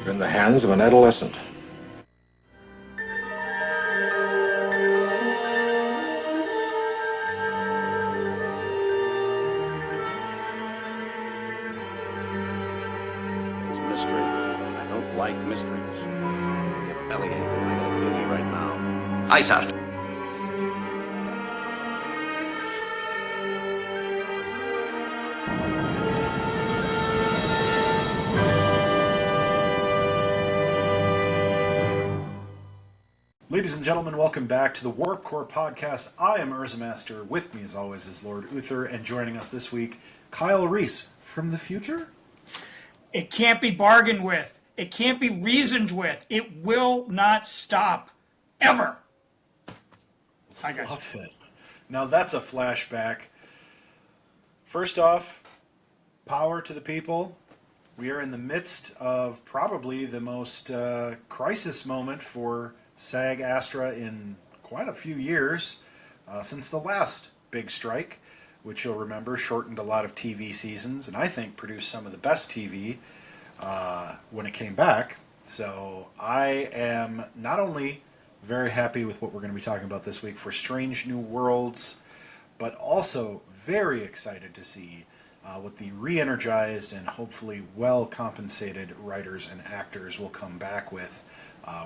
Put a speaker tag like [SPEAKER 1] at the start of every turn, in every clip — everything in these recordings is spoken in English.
[SPEAKER 1] You're in the hands of an adolescent.
[SPEAKER 2] It's mystery. I don't like mysteries. Your bellyache. I gotta kill you right now.
[SPEAKER 3] Aye, sir.
[SPEAKER 4] Ladies and gentlemen, welcome back to the Warp Core Podcast. I am Urza Master. With me, as always, is Lord Uther, and joining us this week, Kyle Reese from the future.
[SPEAKER 5] It can't be bargained with. It can't be reasoned with. It will not stop, ever.
[SPEAKER 4] I love it. Now that's a flashback. First off, power to the people. We are in the midst of probably the most crisis moment for SAG-AFTRA in quite a few years, since the last big strike, which you'll remember shortened a lot of TV seasons and I think produced some of the best TV when it came back. So I am not only very happy with what we're going to be talking about this week for Strange New Worlds, but also very excited to see what the re-energized and hopefully well-compensated writers and actors will come back with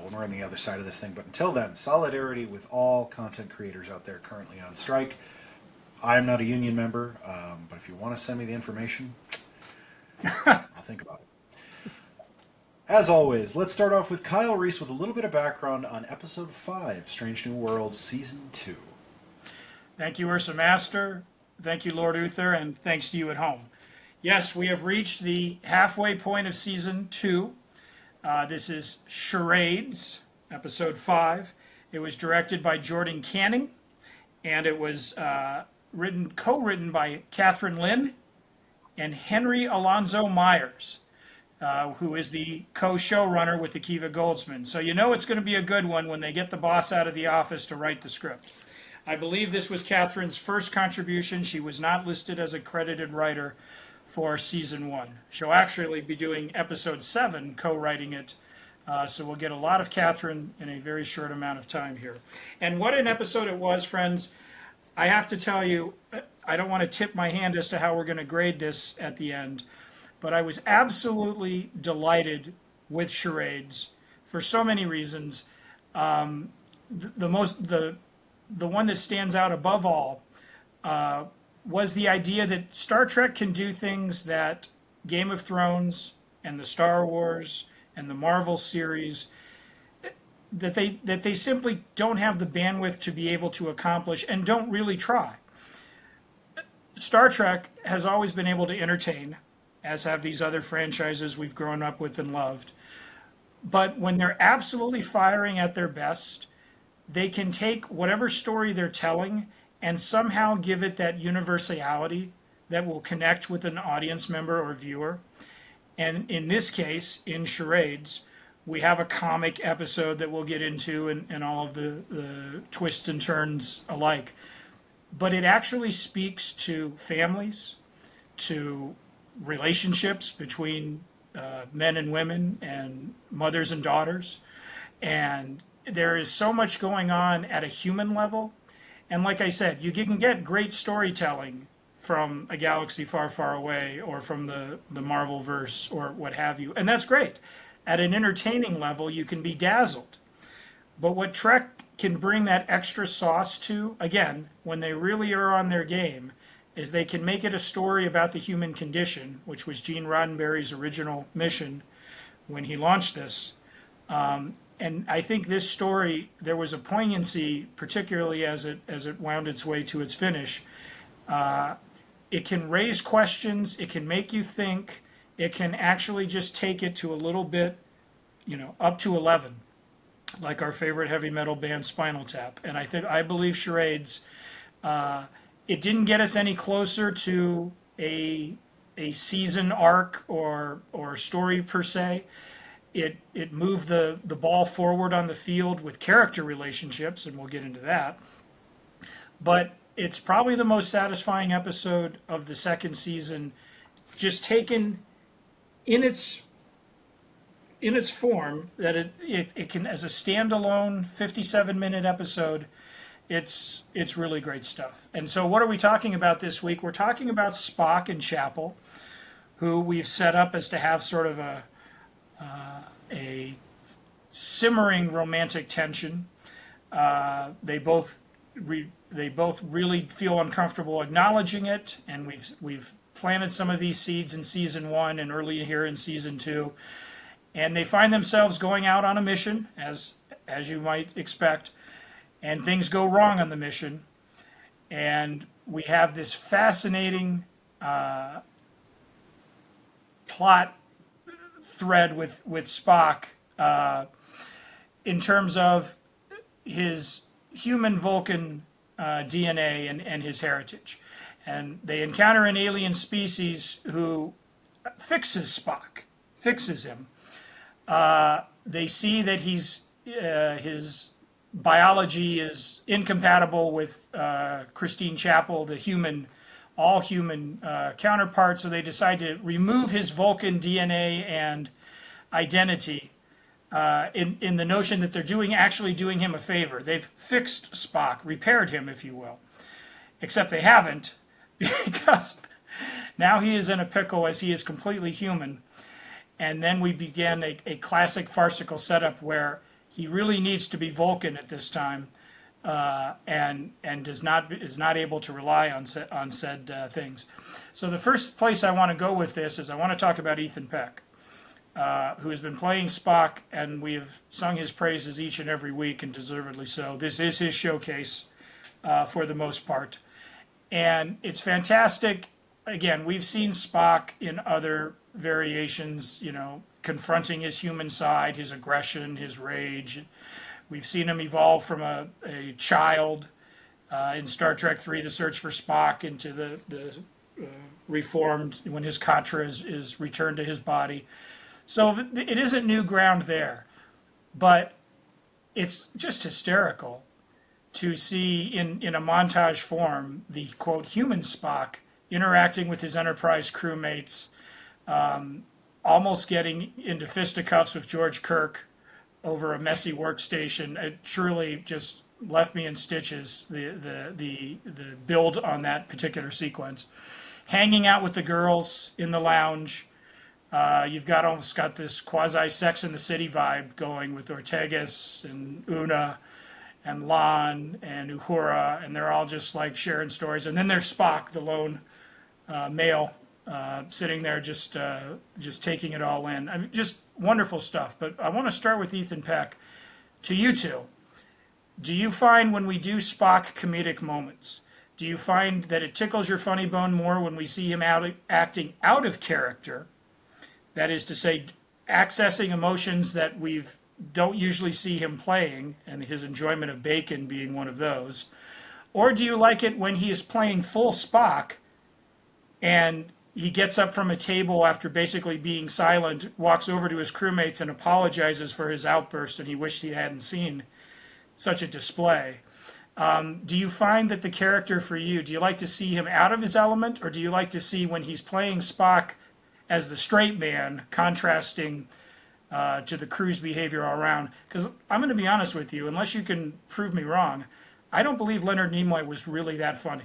[SPEAKER 4] when we're on the other side of this thing. But until then, solidarity with all content creators out there currently on strike. I am not a union member, but if you want to send me the information, I'll think about it. As always, let's start off with Kyle Reese with a little bit of background on Episode 5, Strange New Worlds, Season 2.
[SPEAKER 5] Thank you, Ursa Master. Thank you, Lord Uther, and thanks to you at home. Yes, we have reached the halfway point of Season 2. This is Charades, Episode 5. It was directed by Jordan Canning, and it was co-written by Catherine Lynn and Henry Alonzo Myers, who is the co-showrunner with Akiva Goldsman. So you know it's going to be a good one when they get the boss out of the office to write the script. I believe this was Catherine's first contribution. She was not listed as a credited writer for Season 1. She'll actually be doing Episode 7, co-writing it, so we'll get a lot of Catherine in a very short amount of time here. And what an episode it was, friends. I have to tell you, I don't want to tip my hand as to how we're going to grade this at the end, but I was absolutely delighted with Charades for so many reasons. The one that stands out above all was the idea that Star Trek can do things that Game of Thrones and the Star Wars and the Marvel series that they simply don't have the bandwidth to be able to accomplish and don't really try. Star Trek has always been able to entertain, as have these other franchises we've grown up with and loved. But when they're absolutely firing at their best, they can take whatever story they're telling and somehow give it that universality that will connect with an audience member or viewer. And in this case, in Charades, we have a comic episode that we'll get into and all of the twists and turns alike. But it actually speaks to families, to relationships between men and women and mothers and daughters. And there is so much going on at a human level. And like I said, you can get great storytelling from A Galaxy Far, Far Away or from the Marvel-verse or what have you. And that's great. At an entertaining level, you can be dazzled. But what Trek can bring that extra sauce to, again, when they really are on their game, is they can make it a story about the human condition, which was Gene Roddenberry's original mission when he launched this. And I think this story, there was a poignancy, particularly as it wound its way to its finish. It can raise questions. It can make you think. It can actually just take it to a little bit, up to 11, like our favorite heavy metal band, Spinal Tap. And I believe Charades, it didn't get us any closer to a season arc or story per se. It moved the ball forward on the field with character relationships, and we'll get into that. But it's probably the most satisfying episode of the second season, just taken in its in its form that it can, as a standalone 57-minute episode, it's really great stuff. And so what are we talking about this week? We're talking about Spock and Chapel, who we've set up as to have sort of a simmering romantic tension. They both really feel uncomfortable acknowledging it, and we've planted some of these seeds in season 1 and early here in season 2, and they find themselves going out on a mission, as you might expect, and things go wrong on the mission, and we have this fascinating plot thread with Spock in terms of his human Vulcan DNA and his heritage. And they encounter an alien species who fixes Spock, fixes him. They see that his biology is incompatible with Christine Chapel, the all human counterpart, so they decide to remove his Vulcan DNA and identity in the notion that they're actually doing him a favor. They've fixed Spock, repaired him, if you will. Except they haven't, because now he is in a pickle as he is completely human. And then we begin a classic farcical setup where he really needs to be Vulcan at this time, and is not able to rely on said things. So the first place I want to go with this is I want to talk about Ethan Peck, who has been playing Spock, and we have sung his praises each and every week, and deservedly so. This is his showcase for the most part, and it's fantastic. Again, we've seen Spock in other variations, confronting his human side, his aggression, his rage. We've seen him evolve from a child in Star Trek III, The Search for Spock, into the reformed when his Katra is returned to his body. So it isn't new ground there, but it's just hysterical to see in a montage form the, quote, human Spock interacting with his Enterprise crewmates, almost getting into fisticuffs with George Kirk over a messy workstation. It truly just left me in stitches, the build on that particular sequence. Hanging out with the girls in the lounge. You've almost got this quasi-Sex in the City vibe going with Ortegas and Una and Lon and Uhura, and they're all just like sharing stories. And then there's Spock, the lone male, sitting there just taking it all in. I mean, just wonderful stuff. But I want to start with Ethan Peck. To you two, do you find when we do Spock comedic moments, do you find that it tickles your funny bone more when we see him acting out of character? That is to say, accessing emotions that we don't usually see him playing, and his enjoyment of bacon being one of those? Or do you like it when he is playing full Spock and he gets up from a table after basically being silent, walks over to his crewmates and apologizes for his outburst, and he wished he hadn't seen such a display? Do you find that the character for you, do you like to see him out of his element, or do you like to see when he's playing Spock as the straight man, contrasting to the crew's behavior all around? Because I'm going to be honest with you, unless you can prove me wrong, I don't believe Leonard Nimoy was really that funny.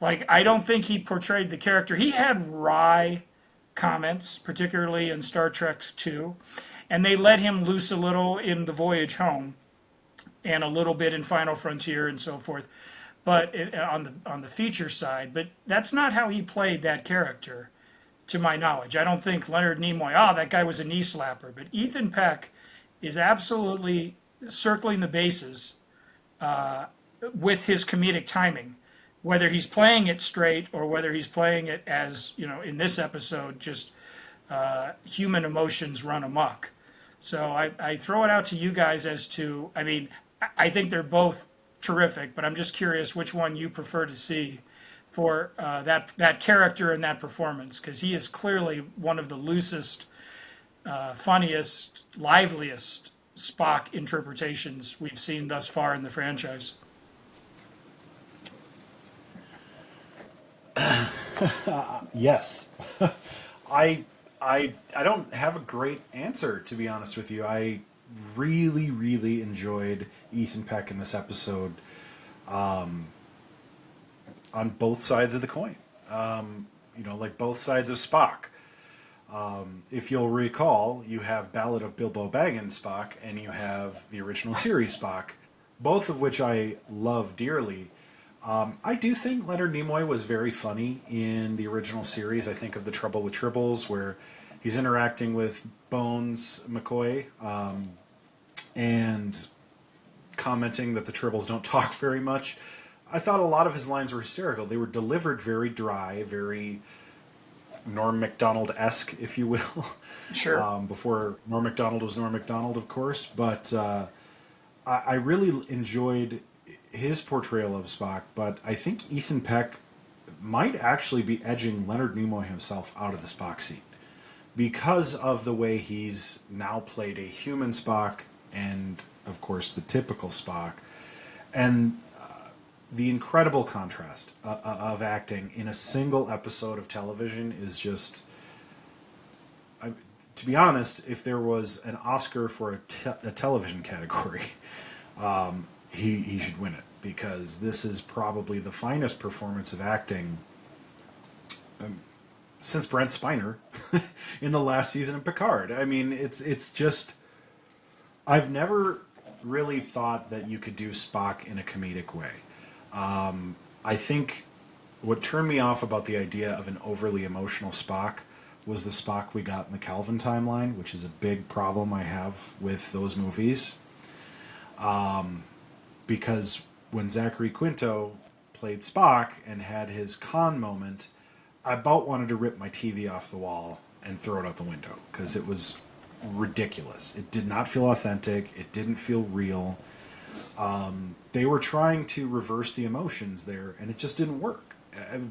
[SPEAKER 5] Like, I don't think he portrayed the character. He had wry comments, particularly in Star Trek II, and they let him loose a little in The Voyage Home and a little bit in Final Frontier and so forth, but on the feature side. But that's not how he played that character, to my knowledge. I don't think Leonard Nimoy, that guy was a knee slapper. But Ethan Peck is absolutely circling the bases with his comedic timing, whether he's playing it straight or whether he's playing it as, in this episode, just human emotions run amok. So I throw it out to you guys as to, I think they're both terrific, but I'm just curious which one you prefer to see for that character and that performance, because he is clearly one of the loosest, funniest, liveliest Spock interpretations we've seen thus far in the franchise.
[SPEAKER 4] Yes. I I don't have a great answer, to be honest with you. I really, really enjoyed Ethan Peck in this episode, on both sides of the coin. Like both sides of Spock. If you'll recall, you have Ballad of Bilbo Baggins Spock, and you have the original series Spock, both of which I love dearly. I do think Leonard Nimoy was very funny in the original series. I think of The Trouble with Tribbles, where he's interacting with Bones McCoy, and commenting that the Tribbles don't talk very much. I thought a lot of his lines were hysterical. They were delivered very dry, very Norm Macdonald-esque, if you will.
[SPEAKER 5] Sure.
[SPEAKER 4] Before Norm Macdonald was Norm Macdonald, of course. But I really enjoyed his portrayal of Spock. But I think Ethan Peck might actually be edging Leonard Nimoy himself out of the Spock seat, because of the way he's now played a human Spock and, of course, the typical Spock. And the incredible contrast of acting in a single episode of television is just... to be honest, if there was an Oscar for a television category, he should win it, because this is probably the finest performance of acting since Brent Spiner in the last season of Picard. I mean, it's just... I've never really thought that you could do Spock in a comedic way. I think what turned me off about the idea of an overly emotional Spock was the Spock we got in the Calvin timeline, which is a big problem I have with those movies. Because when Zachary Quinto played Spock and had his Khan moment, I about wanted to rip my TV off the wall and throw it out the window, because it was ridiculous. It did not feel authentic. It didn't feel real. They were trying to reverse the emotions there, and it just didn't work.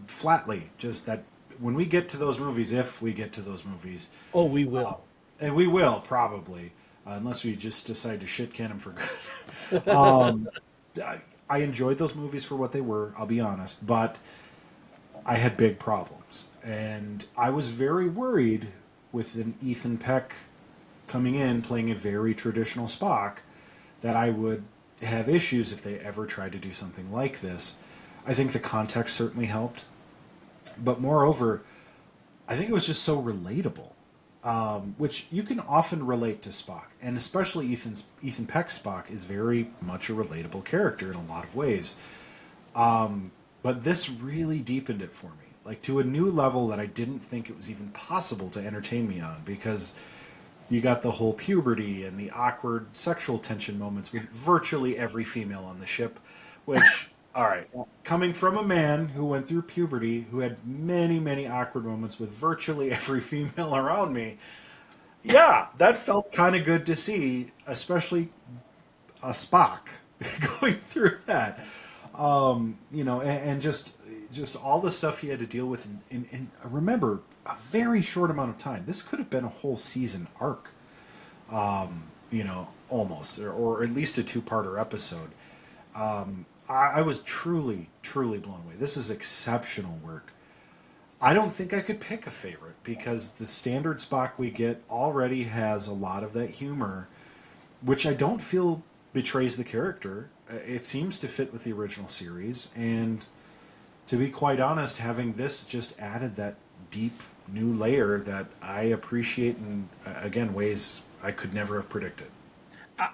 [SPEAKER 4] Flatly, just that when we get to those movies, if we get to those movies...
[SPEAKER 1] Oh, we will.
[SPEAKER 4] And we will, probably, unless we just decide to shit-can them for good. I enjoyed those movies for what they were, I'll be honest, but I had big problems. And I was very worried with an Ethan Peck coming in, playing a very traditional Spock, that I would have issues if they ever tried to do something like this. I think the context certainly helped. But moreover, I think it was just so relatable, which you can often relate to Spock. And especially Ethan Peck's Spock is very much a relatable character in a lot of ways. But this really deepened it for me, like to a new level that I didn't think it was even possible to entertain me on, because you got the whole puberty and the awkward sexual tension moments with virtually every female on the ship, which, all right, coming from a man who went through puberty, who had many, many awkward moments with virtually every female around me, yeah, that felt kind of good to see, especially a Spock going through that. And just all the stuff he had to deal with in remember, a very short amount of time. This could have been a whole season arc, almost, or at least a two-parter episode. I was truly, truly blown away. This is exceptional work. I don't think I could pick a favorite, because the standard Spock we get already has a lot of that humor, which I don't feel betrays the character. It seems to fit with the original series, and to be quite honest, having this just added that deep new layer that I appreciate in, again, ways I could never have predicted.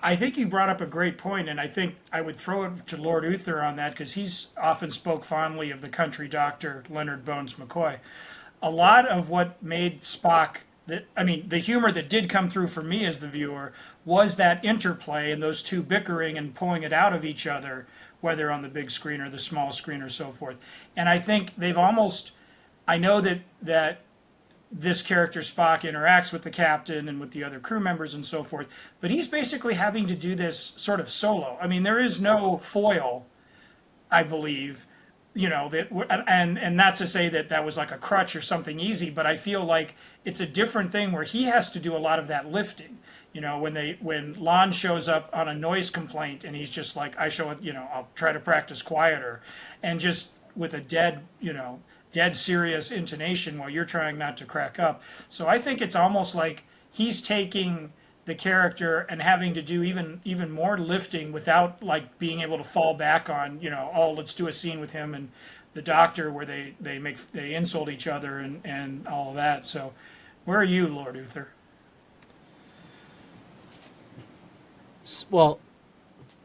[SPEAKER 5] I think you brought up a great point, and I think I would throw it to Lord Uther on that, because he's often spoke fondly of the country doctor, Leonard Bones McCoy. A lot of what made Spock, the humor that did come through for me as the viewer was that interplay and those two bickering and pulling it out of each other, whether on the big screen or the small screen or so forth. And I think they've almost, I know that this character Spock interacts with the captain and with the other crew members and so forth, but he's basically having to do this sort of solo. I mean, there is no foil, I believe, and not to say that was like a crutch or something easy, but I feel like it's a different thing where he has to do a lot of that lifting. When Lon shows up on a noise complaint and he's just like, I'll try to practice quieter, and just with a dead, dead serious intonation while you're trying not to crack up. So I think it's almost like he's taking the character and having to do even more lifting without like being able to fall back on, oh, let's do a scene with him and the doctor where they insult each other and all of that. So where are you, Lord Uther?
[SPEAKER 1] Well,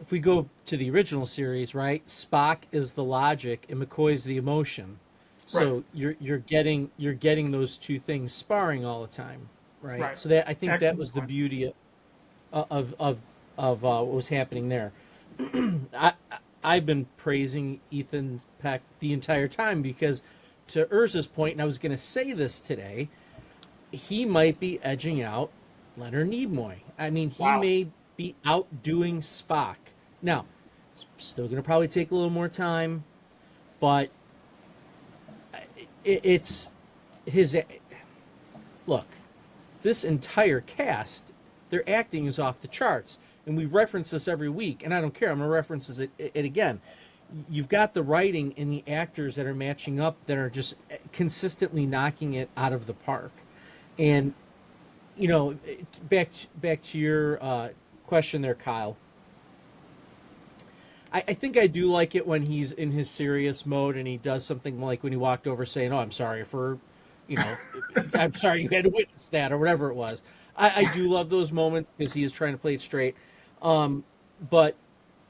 [SPEAKER 1] if we go to the original series, right? Spock is the logic and McCoy's the emotion. So
[SPEAKER 5] Right.
[SPEAKER 1] you're getting those two things sparring all the time, right?
[SPEAKER 5] Right.
[SPEAKER 1] So that I think that
[SPEAKER 5] Excellent
[SPEAKER 1] was the
[SPEAKER 5] point.
[SPEAKER 1] beauty of what was happening there. I I've been praising Ethan Peck the entire time because, to Urza's point, and I was going to say this today, he might be edging out Leonard Nimoy. I mean, he
[SPEAKER 5] Wow.
[SPEAKER 1] may be outdoing Spock. Now, still going to probably take a little more time, but it's his. Look, this entire cast, their acting is off the charts. And we reference this every week, and I don't care. I'm going to reference it again. You've got the writing and the actors that are matching up that are just consistently knocking it out of the park. And, back to your question there, Kyle. I think I do like it when he's in his serious mode and he does something like when he walked over saying, "Oh, I'm sorry for, I'm sorry you had to witness that," or whatever it was. I do love those moments because he is trying to play it straight. But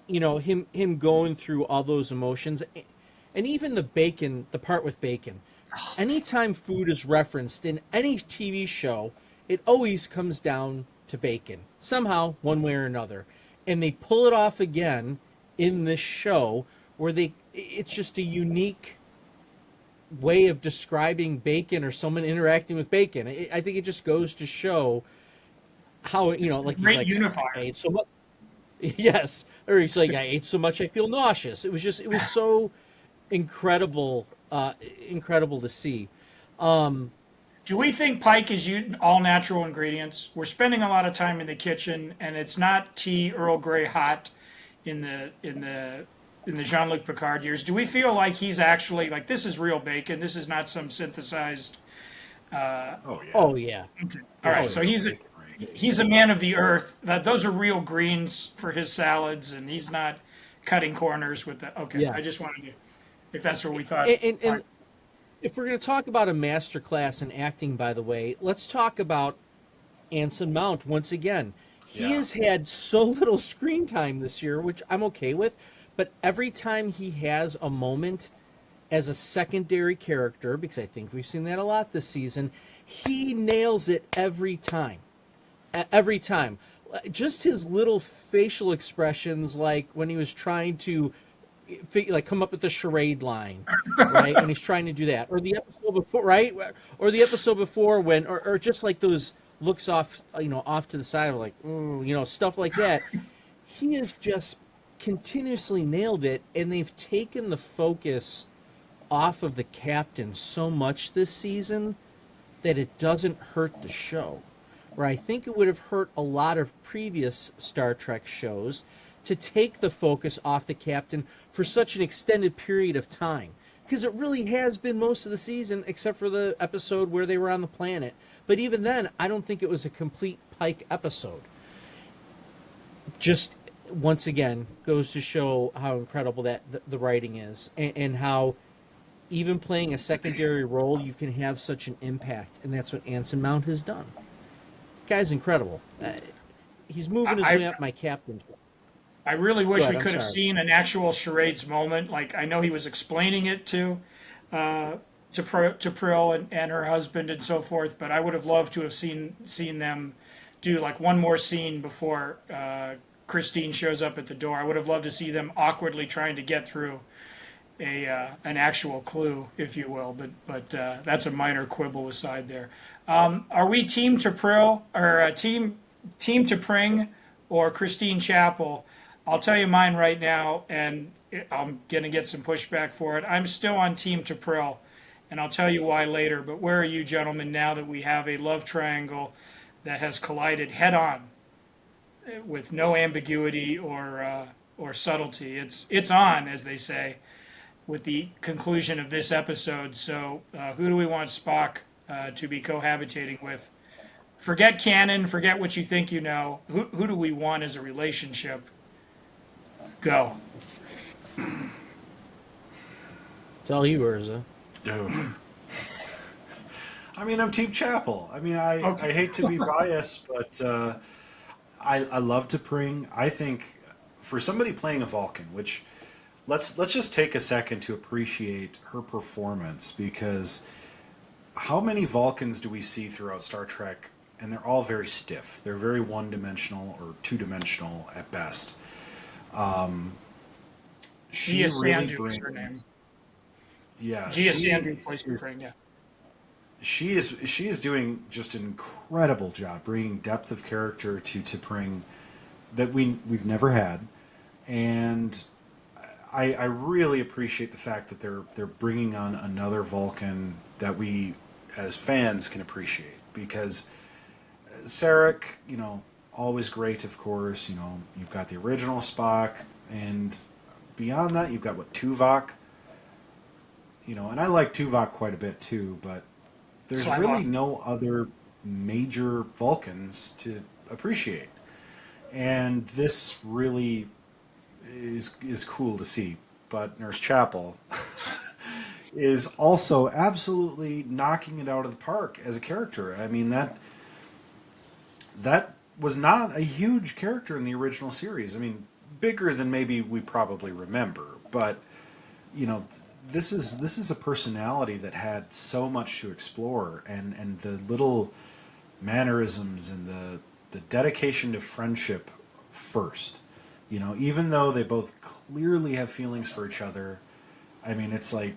[SPEAKER 1] him going through all those emotions, and even the part with bacon. Anytime food is referenced in any TV show, it always comes down to bacon somehow, one way or another, and they pull it off again in this show where it's just a unique way of describing bacon or someone interacting with bacon. I think it just goes to show how like he's
[SPEAKER 5] Great
[SPEAKER 1] like,
[SPEAKER 5] unifier.
[SPEAKER 1] I ate so much. Yes, or he's like, I ate so much I feel nauseous. It was so incredible, incredible to see.
[SPEAKER 5] Do we think Pike is using all natural ingredients? We're spending a lot of time in the kitchen, and it's not tea Earl Grey hot in the Jean-Luc Picard years. Do we feel like he's actually like this is real bacon? This is not some synthesized.
[SPEAKER 4] Oh yeah.
[SPEAKER 1] Oh yeah,
[SPEAKER 5] All right,
[SPEAKER 4] This
[SPEAKER 5] so
[SPEAKER 4] is
[SPEAKER 5] he's
[SPEAKER 4] bacon, right?
[SPEAKER 5] he's a man of the earth. Those are real greens for his salads, and he's not cutting corners with the. Okay,
[SPEAKER 1] yeah.
[SPEAKER 5] I just wanted to, if that's what we thought.
[SPEAKER 1] And if we're going to talk about a master class in acting, by the way, let's talk about Anson Mount once again. He
[SPEAKER 4] Yeah.
[SPEAKER 1] has had so little screen time this year, which I'm okay with, but every time he has a moment as a secondary character, because I think we've seen that a lot this season, he nails it every time. Every time. Just his little facial expressions, like when he was trying to come up with the charade line, right? When he's trying to do that, or the episode before, right? Or the episode before when, or just like those looks off, off to the side, like, stuff like that. He has just continuously nailed it, and they've taken the focus off of the captain so much this season that it doesn't hurt the show. Where I think it would have hurt a lot of previous Star Trek shows to take the focus off the captain for such an extended period of time. Because it really has been most of the season, except for the episode where they were on the planet. But even then, I don't think it was a complete Pike episode. Just, once again, goes to show how incredible that the writing is. And how, even playing a secondary role, you can have such an impact. And that's what Anson Mount has done. Guy's incredible. He's moving his way up my captain.
[SPEAKER 5] I really wish
[SPEAKER 1] Good,
[SPEAKER 5] we
[SPEAKER 1] I'm
[SPEAKER 5] could have
[SPEAKER 1] sorry.
[SPEAKER 5] seen an actual charades moment. Like I know he was explaining it to Prill and her husband and so forth, but I would have loved to have seen them do like one more scene before Christine shows up at the door. I would have loved to see them awkwardly trying to get through an actual clue, if you will. But that's a minor quibble aside there. Are we team to Prill or team to Pring or Christine Chapel? I'll tell you mine right now, and I'm going to get some pushback for it. I'm still on Team T'Pril, and I'll tell you why later. But where are you gentlemen now that we have a love triangle that has collided head-on with no ambiguity or subtlety? It's on, as they say. with the conclusion of this episode. So, who do we want Spock to be cohabitating with? Forget canon, forget what you think you know. Who do we want as a relationship? Go.
[SPEAKER 1] It's all you, Urza.
[SPEAKER 4] I mean, I'm Team Chapel. I mean, I hate to be biased, but I love T'Pring. I think for somebody playing a Vulcan, which let's just take a second to appreciate her performance, because how many Vulcans do we see throughout Star Trek? And they're all very stiff. They're very one-dimensional or two-dimensional at best. She
[SPEAKER 5] Gia
[SPEAKER 4] really
[SPEAKER 5] Sandhu
[SPEAKER 4] brings.
[SPEAKER 5] is her name.
[SPEAKER 4] Yeah,
[SPEAKER 5] Gia
[SPEAKER 4] she
[SPEAKER 5] Sandhu plays
[SPEAKER 4] is.
[SPEAKER 5] T'Pring, yeah.
[SPEAKER 4] She is doing just an incredible job bringing depth of character to T'Pring that we've never had, and I really appreciate the fact that they're bringing on another Vulcan that we as fans can appreciate, because Sarek, always great, of course. You've got the original Spock, and beyond that, you've got Tuvok. And I like Tuvok quite a bit too, but there's really no other major Vulcans to appreciate, and this really is cool to see. But Nurse Chapel is also absolutely knocking it out of the park as a character. I mean, that was not a huge character in the original series. I mean, bigger than maybe we probably remember, but this is a personality that had so much to explore, and the little mannerisms and the dedication to friendship first. Even though they both clearly have feelings for each other, I mean, it's like,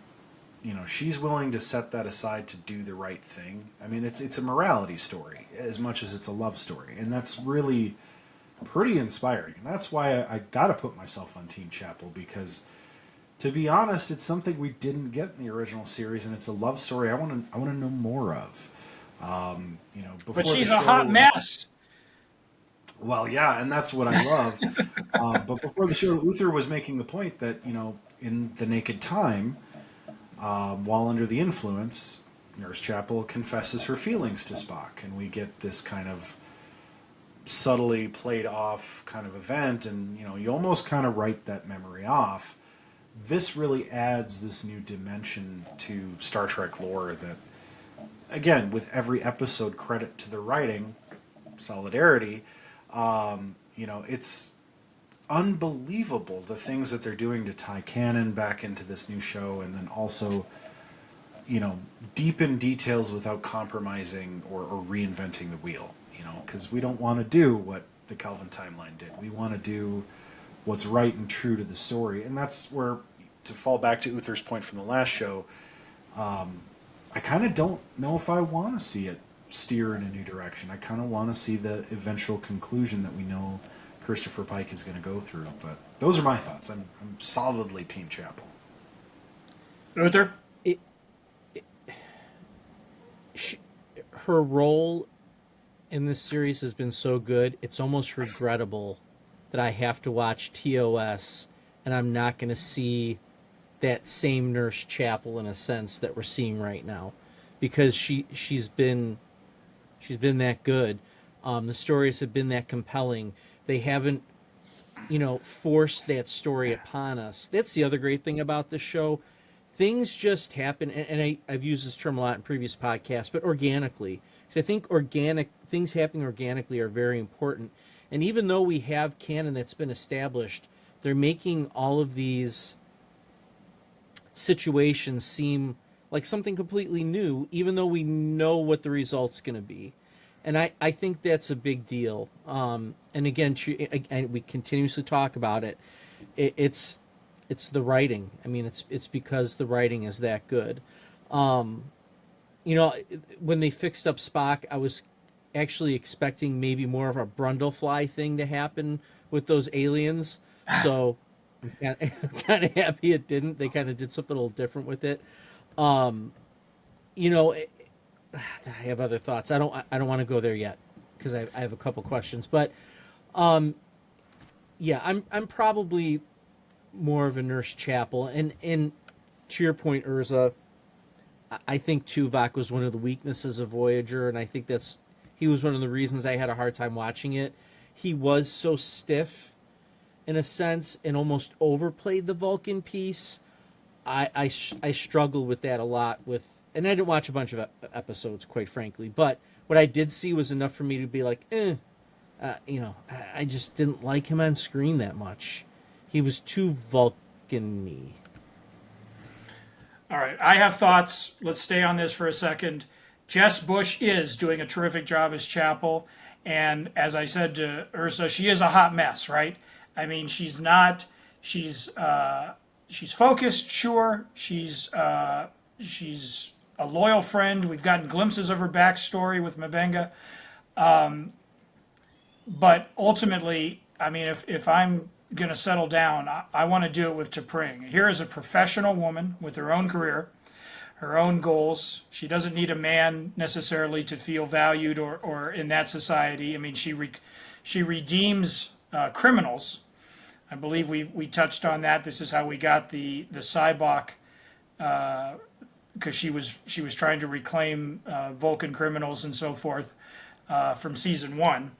[SPEAKER 4] she's willing to set that aside to do the right thing. I mean, it's a morality story as much as it's a love story, and that's really pretty inspiring. And that's why I got to put myself on Team Chapel, because to be honest, it's something we didn't get in the original series, and it's a love story I want to know more of. Before
[SPEAKER 5] But she's
[SPEAKER 4] the show,
[SPEAKER 5] a hot mess.
[SPEAKER 4] Well, yeah, and that's what I love. But before the show, Uther was making the point that in The Naked Time, while under the influence, Nurse Chapel confesses her feelings to Spock, and we get this kind of subtly played off kind of event, and you almost kind of write that memory off. This really adds this new dimension to Star Trek lore that, again, with every episode, credit to the writing, solidarity, it's unbelievable the things that they're doing to tie canon back into this new show, and then also, deepen details without compromising or reinventing the wheel, because we don't want to do what the Kelvin timeline did. We want to do what's right and true to the story, and that's where, to fall back to Uther's point from the last show, I kind of don't know if I want to see it steer in a new direction. I kind of want to see the eventual conclusion that we know Christopher Pike is going to go through. But those are my thoughts. I'm solidly Team Chapel.
[SPEAKER 5] Uther?
[SPEAKER 1] Her role in this series has been so good, it's almost regrettable that I have to watch TOS and I'm not going to see that same Nurse Chapel in a sense that we're seeing right now, because she's been that good. The stories have been that compelling. They haven't forced that story upon us. That's the other great thing about this show. Things just happen, and I've used this term a lot in previous podcasts, but organically. So I think things happening organically are very important. And even though we have canon that's been established, they're making all of these situations seem like something completely new, even though we know what the result's going to be. And I think that's a big deal. And again, we continuously talk about it. It's the writing. I mean, it's because the writing is that good. When they fixed up Spock, I was actually expecting maybe more of a Brundlefly thing to happen with those aliens. So I'm kind of happy it didn't. They kind of did something a little different with it. I have other thoughts. I don't want to go there yet because I have a couple questions. But yeah, I'm probably more of a Nurse Chapel, and to your point, Urza, I think Tuvok was one of the weaknesses of Voyager, and I think he was one of the reasons I had a hard time watching it. He was so stiff, in a sense, and almost overplayed the Vulcan piece. I struggled with that a lot and I didn't watch a bunch of episodes, quite frankly, but what I did see was enough for me to be like, I just didn't like him on screen that much. He was too Vulcan-y.
[SPEAKER 5] All right, I have thoughts. Let's stay on this for a second. Jess Bush is doing a terrific job as Chapel, and as I said to Ursa, she is a hot mess, right? I mean, she's not. She's focused, sure. She's a loyal friend. We've gotten glimpses of her backstory with Mabenga, but ultimately, I mean, if I'm going to settle down, I want to do it with T'Pring. Here is a professional woman with her own career, her own goals. She doesn't need a man necessarily to feel valued or in that society. I mean, she redeems criminals. I believe we touched on that. This is how we got the Cybok, because she was trying to reclaim Vulcan criminals and so forth from season 1,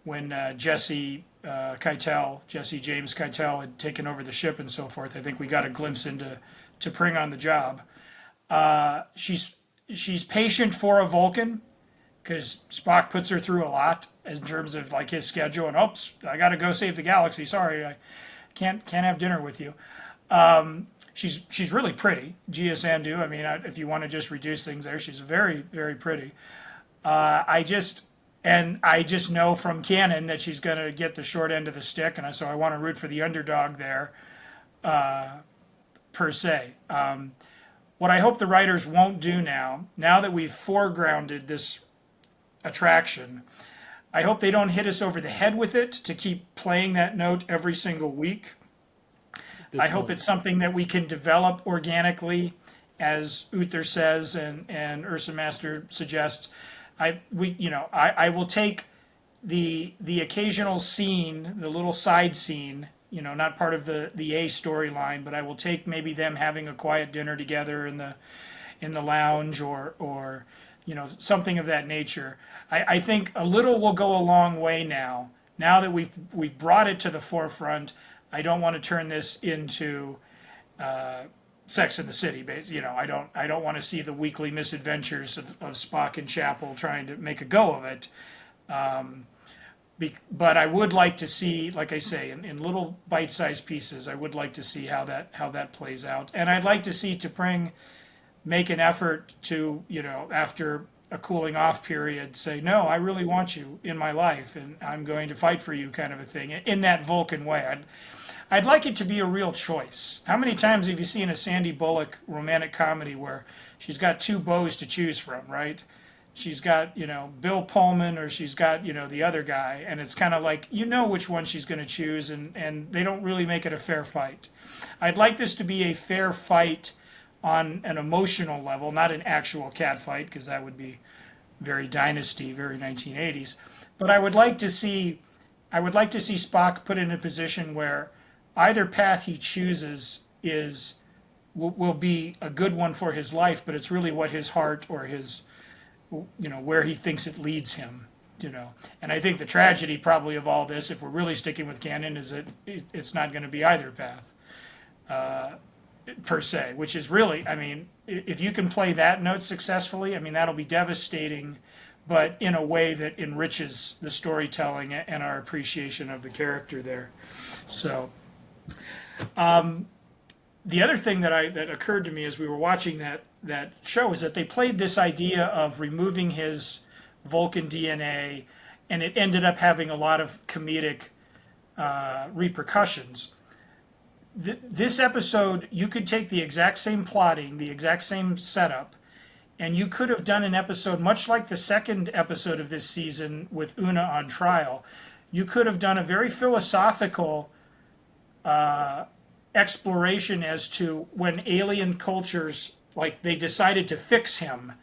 [SPEAKER 5] when Jesse James Keitel had taken over the ship and so forth. I think we got a glimpse into T'Pring on the job. She's patient for a Vulcan, because Spock puts her through a lot in terms of like his schedule. And oops, I got to go save the galaxy. Sorry, I can't have dinner with you. She's really pretty, Gia Sandu. I mean, if you want to just reduce things there, she's very, very pretty. I just know from canon that she's going to get the short end of the stick, and so I want to root for the underdog there, per se. What I hope the writers won't do now that we've foregrounded this attraction, I hope they don't hit us over the head with it to keep playing that note every single week. I hope it's something that we can develop organically, as Uther says and Ursa Master suggests. I will take the occasional scene, the little side scene, not part of the A storyline, but I will take maybe them having a quiet dinner together in the lounge or something of that nature. I think a little will go a long way now. Now that we've brought it to the forefront, I don't want to turn this into Sex in the City. I don't want to see the weekly misadventures of Spock and Chapel trying to make a go of it. But I would like to see, like I say, in little bite-sized pieces, I would like to see how that plays out. And I'd like to see T'Pring make an effort to, after a cooling off period, say, no, I really want you in my life and I'm going to fight for you, kind of a thing, in that Vulcan way. I'd like it to be a real choice. How many times have you seen a Sandy Bullock romantic comedy where she's got two beaux to choose from, right? She's got, Bill Pullman, or she's got, the other guy, and it's kind of like, which one she's going to choose, and they don't really make it a fair fight. I'd like this to be a fair fight on an emotional level, not an actual cat fight, because that would be very Dynasty, very 1980s. But I would like to see Spock put in a position where either path he chooses will be a good one for his life, but it's really what his heart or his, where he thinks it leads him, And I think the tragedy probably of all this, if we're really sticking with canon, is that it's not going to be either path, per se, which is really, I mean, if you can play that note successfully, I mean, that'll be devastating, but in a way that enriches the storytelling and our appreciation of the character there. So, the other thing that occurred to me as we were watching that show is that they played this idea of removing his Vulcan DNA, and it ended up having a lot of comedic repercussions. This episode, you could take the exact same plotting, the exact same setup, and you could have done an episode much like the second episode of this season with Una on trial. You could have done a very philosophical exploration as to when alien cultures, like, they decided to fix him.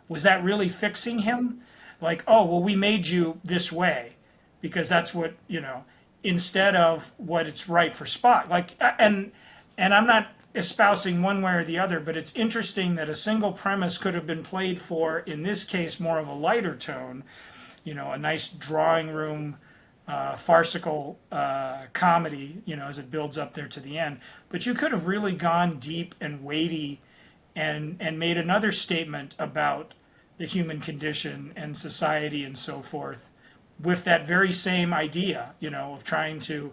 [SPEAKER 5] Was that really fixing him? Like, oh, well, we made you this way because that's what, instead of what it's right for Spock. Like, and I'm not espousing one way or the other, but it's interesting that a single premise could have been played for, in this case, more of a lighter tone, a nice drawing room, farcical comedy, as it builds up there to the end. But you could have really gone deep and weighty and made another statement about the human condition and society and so forth with that very same idea, of trying to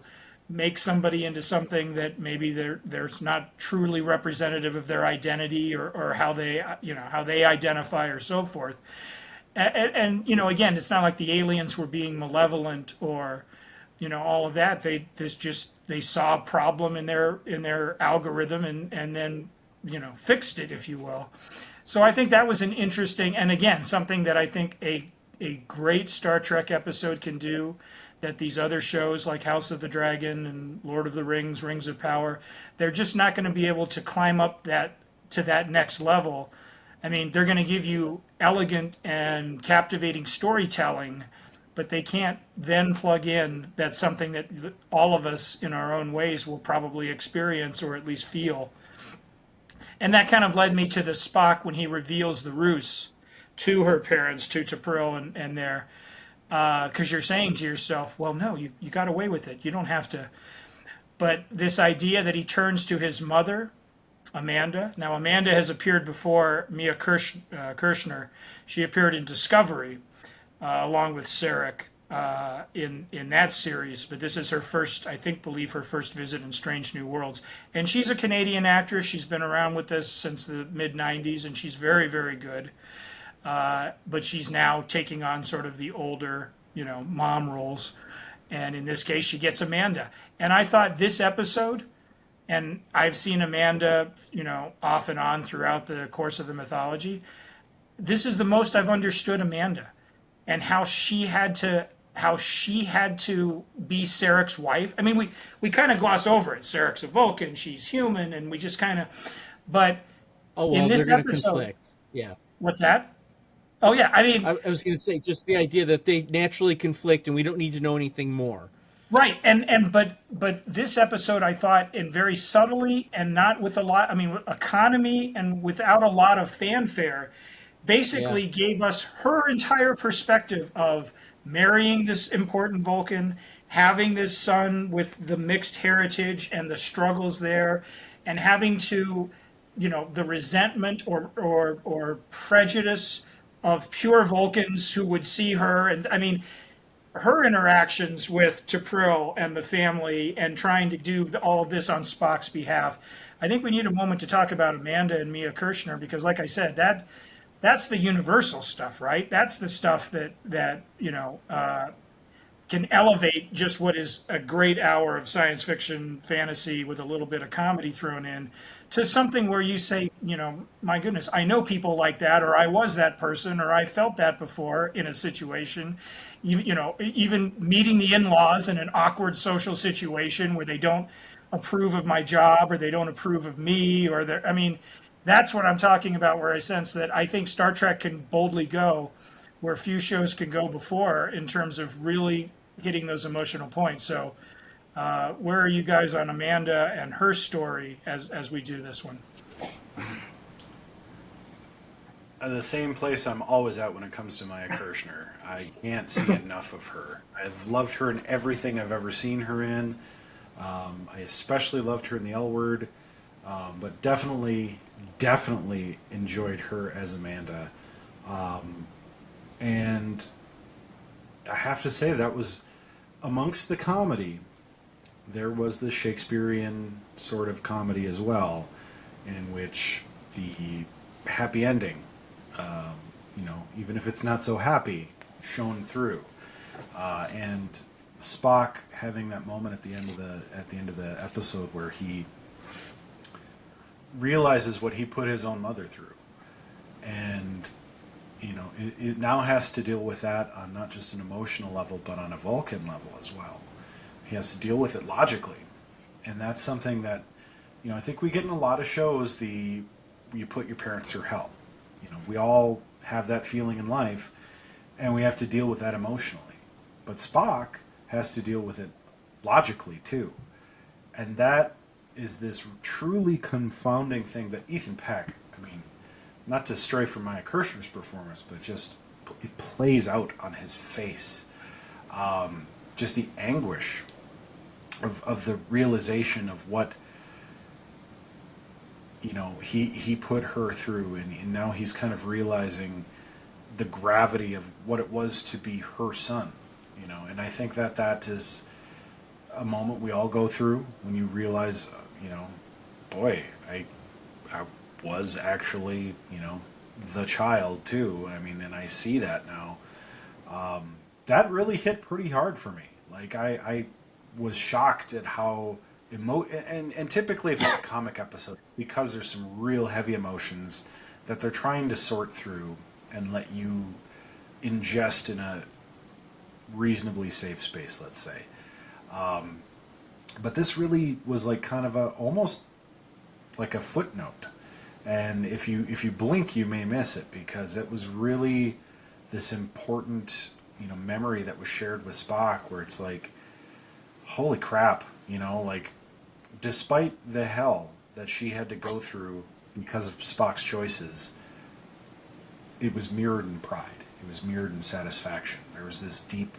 [SPEAKER 5] make somebody into something that maybe they're not truly representative of their identity or how they identify or so forth. And again, it's not like the aliens were being malevolent or all of that. They saw a problem in their algorithm and then fixed it, if you will. So I think that was an interesting, and again, something that I think a great Star Trek episode can do, that these other shows like House of the Dragon and Lord of the Rings, Rings of Power, they're just not going to be able to climb up to that next level. I mean, they're going to give you elegant and captivating storytelling, but they can't then plug in that's something that all of us in our own ways will probably experience or at least feel. And that kind of led me to the Spock when he reveals the ruse to her parents, to T'Pring and there. Because you're saying to yourself, well, no, you got away with it. You don't have to. But this idea that he turns to his mother, Amanda. Now, Amanda has appeared before Mia Kirshner. She appeared in Discovery along with Sarek in that series. But this is her first, believe her first visit in Strange New Worlds. And she's a Canadian actress. She's been around with us since the mid-'90s, and she's very, very good. But she's now taking on sort of the older, mom roles. And in this case, she gets Amanda. And I thought this episode, and I've seen Amanda, off and on throughout the course of the mythology, this is the most I've understood Amanda and how she had to be Sarek's wife. I mean, we kind of gloss over it. Sarek's a Vulcan, she's human, and we just kind of, but in this
[SPEAKER 1] they're
[SPEAKER 5] episode,
[SPEAKER 1] conflict. Yeah.
[SPEAKER 5] What's that? Oh yeah, I mean,
[SPEAKER 1] I was going to say just the idea that they naturally conflict, and we don't need to know anything more.
[SPEAKER 5] Right, but this episode, I thought, in very subtly and not with a lot. I mean, economy and without a lot of fanfare, basically gave us her entire perspective of marrying this important Vulcan, having this son with the mixed heritage and the struggles there, and having to, the resentment or prejudice of pure Vulcans who would see her. And I mean, her interactions with T'Pring and the family and trying to do all of this on Spock's behalf. I think we need a moment to talk about Amanda and Mia Kirshner, because like I said, that's the universal stuff, right? That's the stuff that can elevate just what is a great hour of science fiction fantasy with a little bit of comedy thrown in to something where you say, my goodness, I know people like that, or I was that person, or I felt that before in a situation, even meeting the in-laws in an awkward social situation where they don't approve of my job or they don't approve of me, that's what I'm talking about, where I sense that I think Star Trek can boldly go where few shows can go before in terms of really hitting those emotional points. So where are you guys on Amanda and her story as we do this one?
[SPEAKER 4] The same place I'm always at when it comes to Maya Kirshner. I can't see enough of her. I've loved her in everything I've ever seen her in. I especially loved her in The L Word, but definitely enjoyed her as Amanda. And I have to say that was amongst the comedy. There was the Shakespearean sort of comedy as well, in which the happy ending, even if it's not so happy, shone through. And Spock having that moment at the end of the episode where he realizes what he put his own mother through, and it now has to deal with that on not just an emotional level, but on a Vulcan level as well. He has to deal with it logically, and that's something that I think we get in a lot of shows. You put your parents through hell. We all have that feeling in life, and we have to deal with that emotionally. But Spock has to deal with it logically too, and that is this truly confounding thing that Ethan Peck, I mean, not to stray from Maya Kirshner's performance, but just it plays out on his face. Just the anguish of the realization of what, you know, he put her through, and now he's kind of realizing the gravity of what it was to be her son, you know. And I think that is a moment we all go through when you realize, you know, boy, I was actually, you know, the child too. I mean, and I see that now. That really hit pretty hard for me. Like I was shocked at how and typically if it's a comic episode, it's because there's some real heavy emotions that they're trying to sort through and let you ingest in a reasonably safe space, let's say. But this really was like kind of almost like a footnote. And if you blink, you may miss it, because it was really this important, you know, memory that was shared with Spock, where it's like, holy crap, you know, like, despite the hell that she had to go through because of Spock's choices, it was mirrored in pride. It was mirrored in satisfaction. There was this deep,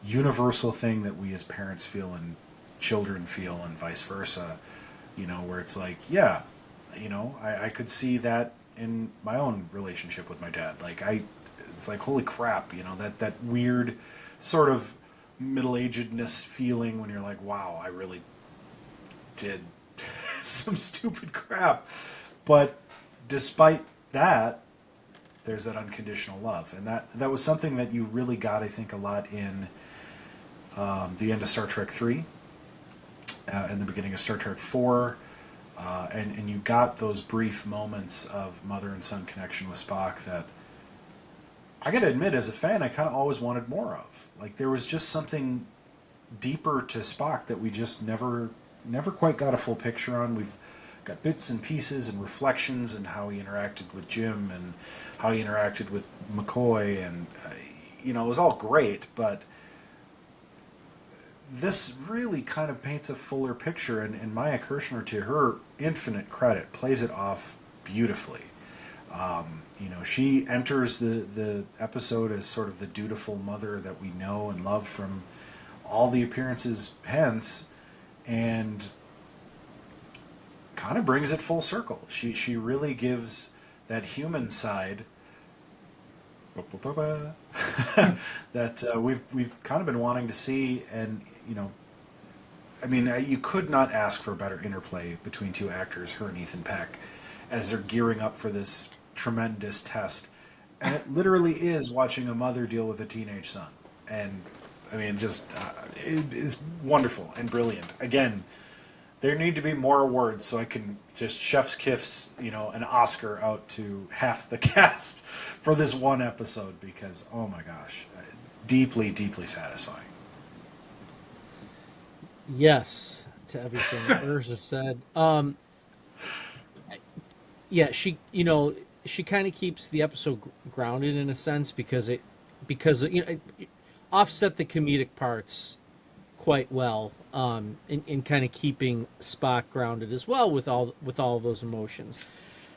[SPEAKER 4] universal thing that we as parents feel and children feel, and vice versa, you know, where it's like, yeah, you know, I could see that in my own relationship with my dad. Like, it's like, holy crap, you know, that weird sort of middle-agedness feeling when you're like, wow, I really did some stupid crap. But despite that, there's that unconditional love. And that was something that you really got, I think, a lot in the end of Star Trek 3, in the beginning of Star Trek 4, and you got those brief moments of mother and son connection with Spock that I got to admit, as a fan, I kind of always wanted more of. Like, there was just something deeper to Spock that we just never quite got a full picture on. We've got bits and pieces and reflections, and how he interacted with Jim and how he interacted with McCoy, and you know, it was all great, but this really kind of paints a fuller picture, and Maya Kirshner, to her infinite credit, plays it off beautifully. You know, she enters the episode as sort of the dutiful mother that we know and love from all the appearances hence, and kind of brings it full circle. She really gives that human side that we've kind of been wanting to see. And, you know, I mean, you could not ask for a better interplay between two actors, her and Ethan Peck, as they're gearing up for this tremendous test. And it literally is watching a mother deal with a teenage son. And, I mean, just it is wonderful and brilliant. Again, there need to be more awards so I can just chef's kiss, you know, an Oscar out to half the cast for this one episode, because, oh my gosh, deeply, deeply satisfying.
[SPEAKER 1] Yes, to everything that Urza said. Yeah, she, you know, she kind of keeps the episode grounded in a sense, because you know, it offset the comedic parts quite well, in kind of keeping Spock grounded as well with all of those emotions.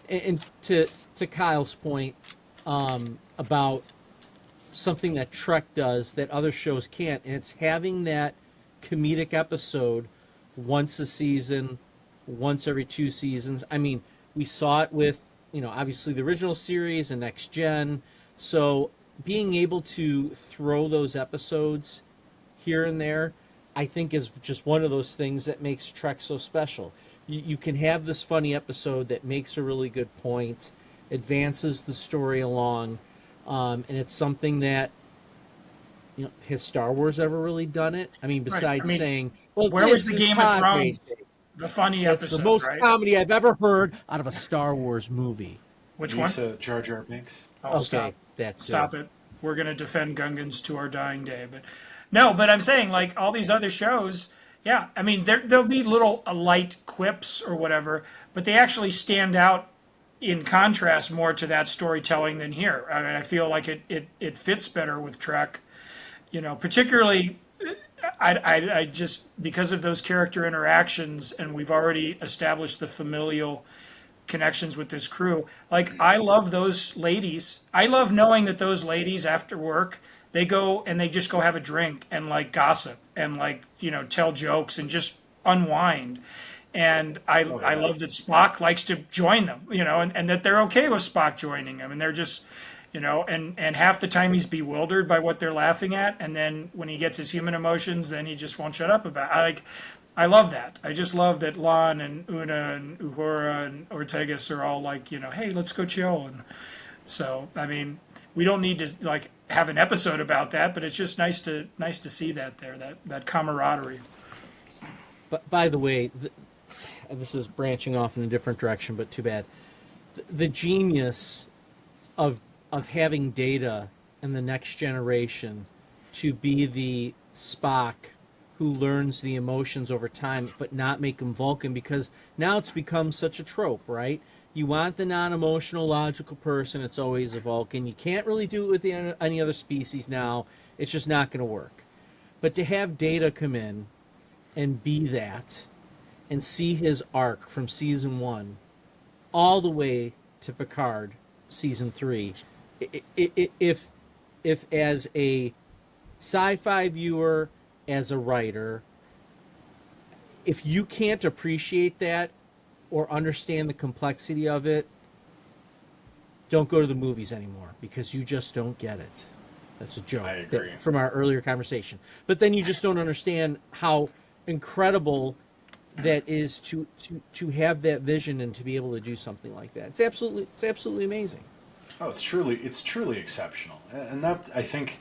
[SPEAKER 1] And to Kyle's point, about something that Trek does that other shows can't, and it's having that comedic episode once a season, once every 2 seasons. I mean, we saw it with, you know, obviously the original series and Next Gen. So being able to throw those episodes here and there, I think, is just one of those things that makes Trek so special. You can have this funny episode that makes a really good point, advances the story along, and it's something that, you know, has Star Wars ever really done it? I mean, besides
[SPEAKER 5] Right. I mean,
[SPEAKER 1] saying, well,
[SPEAKER 5] where was the Game of
[SPEAKER 1] pod
[SPEAKER 5] Thrones,
[SPEAKER 1] racing.
[SPEAKER 5] the funny
[SPEAKER 1] It's
[SPEAKER 5] episode,
[SPEAKER 1] the most
[SPEAKER 5] right?
[SPEAKER 1] comedy I've ever heard out of a Star Wars movie.
[SPEAKER 5] Which one?
[SPEAKER 4] Lisa Jar Jar Binks.
[SPEAKER 5] Oh,
[SPEAKER 1] Okay,
[SPEAKER 5] stop.
[SPEAKER 1] that's
[SPEAKER 5] Stop it. We're going to defend Gungans to our dying day. But no, but I'm saying, like, all these other shows, yeah, I mean, there'll be little light quips or whatever, but they actually stand out in contrast more to that storytelling than here. I mean, I feel like it fits better with Trek, you know, particularly, I just, because of those character interactions, and we've already established the familial connections with this crew. Like, I love those ladies. I love knowing that those ladies after work, they go and they just go have a drink and like gossip and like, tell jokes and just unwind. And I love that Spock likes to join them, and that they're okay with Spock joining them. And they're just, and half the time he's bewildered by what they're laughing at. And then when he gets his human emotions, then he just won't shut up about it. I love that. I just love that Lon and Una and Uhura and Ortegas are all like, hey, let's go chill. And so, I mean, we don't need to like have an episode about that, but it's just nice to see that there, that camaraderie.
[SPEAKER 1] But by the way, this is branching off in a different direction, but too bad. The genius of having Data in the Next Generation to be the Spock who learns the emotions over time, but not make him Vulcan, because now it's become such a trope, right? You want the non-emotional, logical person, it's always a Vulcan. You can't really do it with any other species now. It's just not going to work. But to have Data come in and be that, and see his arc from season 1 all the way to Picard season 3, if as a sci-fi viewer, as a writer, if you can't appreciate that or understand the complexity of it, don't go to the movies anymore, because you just don't get it. That's a joke.
[SPEAKER 4] I agree.
[SPEAKER 1] From our earlier conversation. But then you just don't understand how incredible that is to have that vision and to be able to do something like that. It's absolutely amazing.
[SPEAKER 4] Oh, it's truly exceptional, and that I think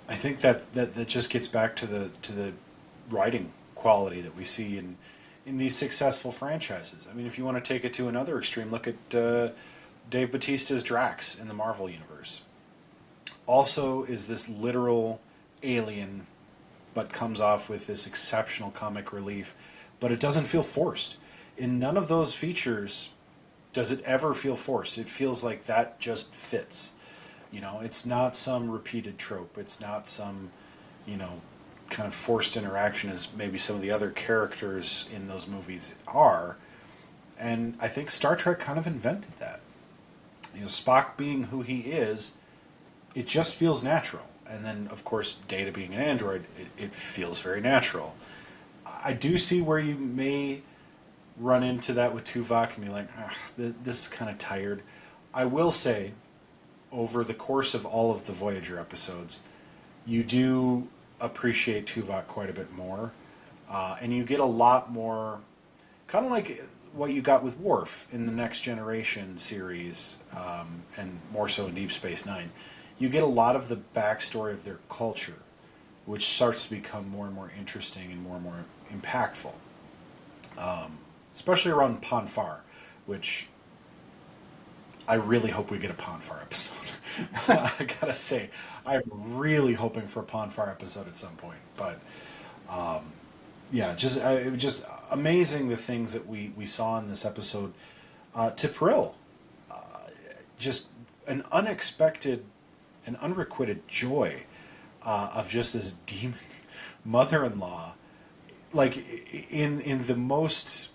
[SPEAKER 4] that just gets back to the writing quality that we see in these successful franchises. I mean, if you want to take it to another extreme, look at Dave Bautista's Drax in the Marvel Universe. Also is this literal alien, but comes off with this exceptional comic relief, but it doesn't feel forced. In none of those features does it ever feel forced. It feels like that just fits. It's not some repeated trope. It's not some, kind of forced interaction as maybe some of the other characters in those movies are. And I think Star Trek kind of invented that. Spock being who he is, it just feels natural. And then, of course, Data being an android, it feels very natural. I do see where you may run into that with Tuvok and be like, this is kind of tired. I will say, over the course of all of the Voyager episodes, you do appreciate Tuvok quite a bit more. And you get a lot more, kind of like what you got with Worf in the Next Generation series, and more so in Deep Space Nine. You get a lot of the backstory of their culture, which starts to become more and more interesting and more impactful. Especially around Ponfar, which I really hope we get a Ponfar episode. I gotta say, I'm really hoping for a Ponfar episode at some point. But just amazing the things that we saw in this episode. T'Pring, just an unexpected and unrequited joy of just this demon mother-in-law, like in the most,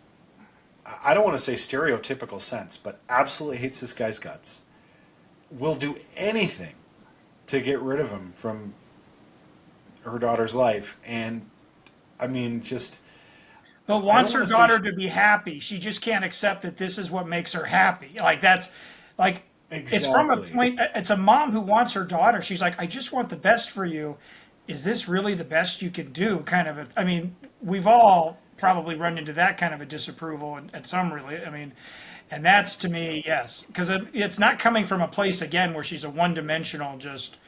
[SPEAKER 4] I don't want to say stereotypical sense, but absolutely hates this guy's guts, will do anything to get rid of him from her daughter's life. And I mean, just,
[SPEAKER 5] but wants her daughter to be happy. She just can't accept that this is what makes her happy. Like, that's like,
[SPEAKER 4] exactly.
[SPEAKER 5] It's from a point, it's a mom who wants her daughter. She's like, I just want the best for you. Is this really the best you can do? Kind of I mean, we've all probably run into that kind of a disapproval at some and that's, to me, yes. Because it's not coming from a place, again, where she's a one-dimensional, just,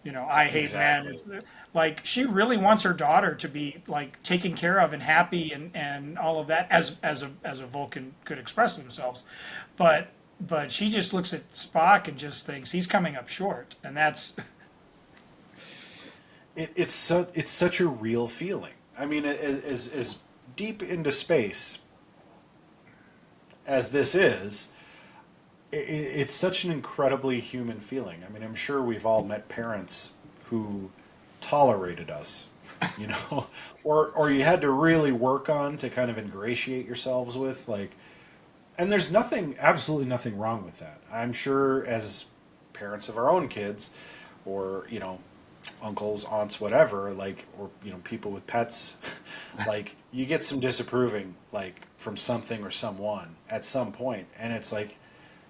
[SPEAKER 5] I hate
[SPEAKER 4] exactly.
[SPEAKER 5] men. Like, she really wants her daughter to be, like, taken care of and happy and all of that, as a Vulcan could express themselves. But she just looks at Spock and just thinks he's coming up short, and that's.
[SPEAKER 4] It's such a real feeling. I mean, as deep into space as this is, it's such an incredibly human feeling. I mean, I'm sure we've all met parents who tolerated us, you know, or you had to really work on to kind of ingratiate yourselves with, like, and there's nothing, absolutely nothing wrong with that. I'm sure as parents of our own kids, or, you know, uncles, aunts, whatever, like, or, you know, people with pets, like, you get some disapproving, like, from something or someone at some point, and it's like,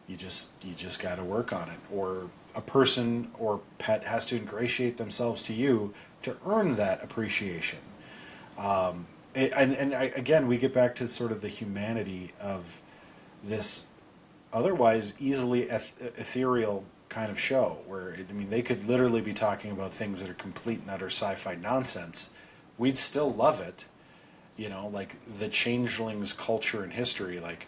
[SPEAKER 4] you just got to work on it, or a person or pet has to ingratiate themselves to you to earn that appreciation. Again, we get back to sort of the humanity of this otherwise easily ethereal kind of show, where, I mean, they could literally be talking about things that are complete and utter sci-fi nonsense. We'd still love it, you know, like the changelings culture and history. Like,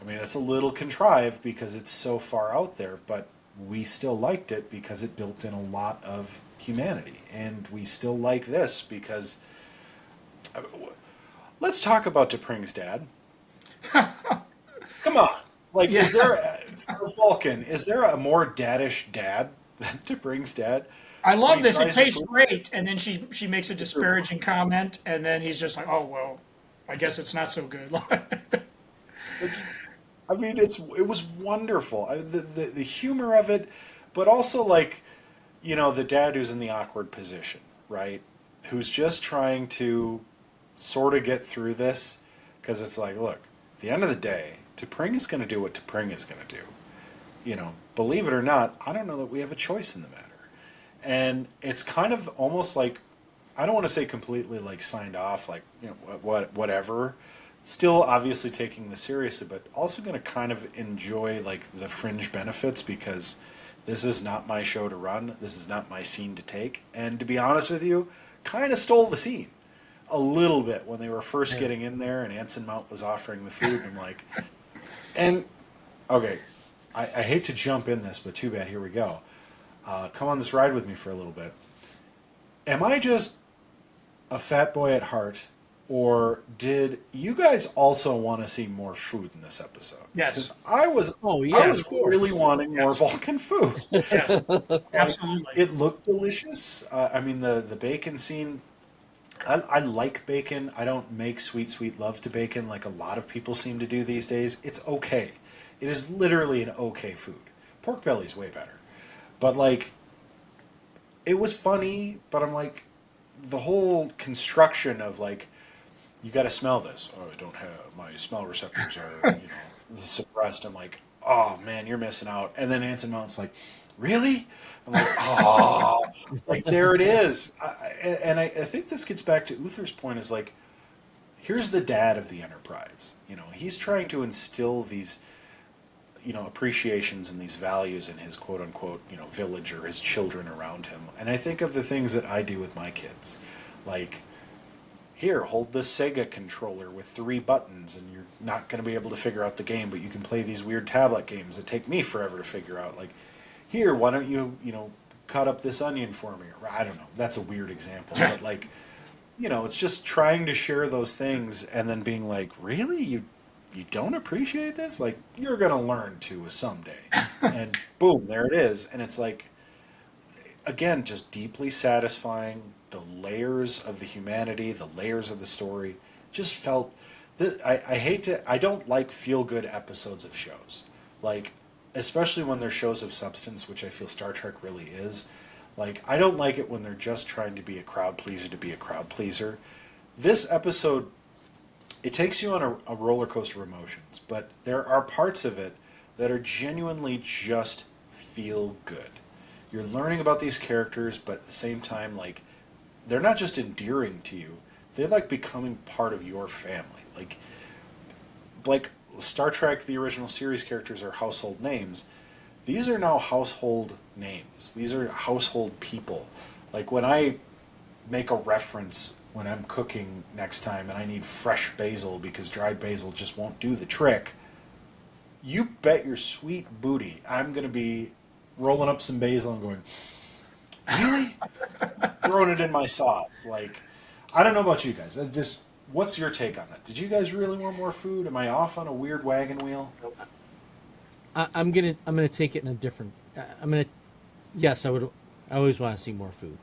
[SPEAKER 4] I mean, it's a little contrived because it's so far out there, but we still liked it because it built in a lot of humanity. And we still like this because, let's talk about T'Pring's dad. Come on. Like,
[SPEAKER 5] Yeah.
[SPEAKER 4] is there, for Vulcan, is there a more daddish dad than T'Pring's dad?
[SPEAKER 5] I
[SPEAKER 4] When
[SPEAKER 5] love
[SPEAKER 4] he
[SPEAKER 5] this. It
[SPEAKER 4] tries to
[SPEAKER 5] tastes great, and then she makes a disparaging comment, and then he's just like, "Oh well, I guess it's not so good."
[SPEAKER 4] It's, I mean, it was wonderful. The humor of it, but also, like, you know, the dad who's in the awkward position, right? Who's just trying to sort of get through this, because it's like, look, at the end of the day, T'Pring is going to do what T'Pring is going to do. You know, believe it or not, I don't know that we have a choice in the matter. And it's kind of almost like, I don't want to say completely like signed off, like, you know, whatever. Still obviously taking this seriously, but also going to kind of enjoy like the fringe benefits, because this is not my show to run. This is not my scene to take. And to be honest with you, kind of stole the scene a little bit when they were first getting in there and Anson Mount was offering the food. And I'm like, and okay, I hate to jump in this, but too bad. Here we go. Come on this ride with me for a little bit. Am I just a fat boy at heart, or did you guys also want to see more food in this episode?
[SPEAKER 5] Yes.
[SPEAKER 4] Because I was,
[SPEAKER 1] Oh, yeah,
[SPEAKER 4] I was
[SPEAKER 1] of course.
[SPEAKER 4] really wanting more Vulcan food.
[SPEAKER 5] Yeah, absolutely.
[SPEAKER 4] It looked delicious. I mean, the bacon scene. I like bacon. I don't make sweet, sweet love to bacon like a lot of people seem to do these days. It's okay. It is literally an okay food. Pork belly's way better. But, like, it was funny, but I'm like, the whole construction of, like, you got to smell this. Oh, I don't have, my smell receptors are, you know, suppressed. I'm like, oh, man, you're missing out. And then Anson Mount's like, really? I'm like, oh, like, there it is. I think this gets back to Uther's point, is like, here's the dad of the Enterprise. You know, he's trying to instill these, you know, appreciations and these values in his quote unquote, you know, village or his children around him. And I think of the things that I do with my kids. Like, here, hold this Sega controller with 3 buttons and you're not going to be able to figure out the game, but you can play these weird tablet games that take me forever to figure out. Like, here, why don't you, you know, cut up this onion for me? Or, I don't know. That's a weird example. But, like, you know, it's just trying to share those things and then being like, really? You don't appreciate this? Like, you're going to learn to someday. And boom, there it is. And it's like, again, just deeply satisfying. The layers of the humanity, the layers of the story, just felt, I don't like feel-good episodes of shows. Like, especially when they're shows of substance, which I feel Star Trek really is. Like, I don't like it when they're just trying to be a crowd pleaser to be a crowd pleaser. This episode, it takes you on a roller coaster of emotions, but there are parts of it that are genuinely just feel good. You're learning about these characters, but at the same time, like, they're not just endearing to you, they're like becoming part of your family. Like Star Trek, the original series characters are household names. These are now household names. These are household people. Like, when I make a reference when I'm cooking next time and I need fresh basil because dried basil just won't do the trick, you bet your sweet booty I'm going to be rolling up some basil and going, really? Throwing it in my sauce. Like, I don't know about you guys. What's your take on that? Did you guys really want more food? Am I off on a weird wagon wheel?
[SPEAKER 1] I'm gonna take it in a different. Yes, I would. I always want to see more food.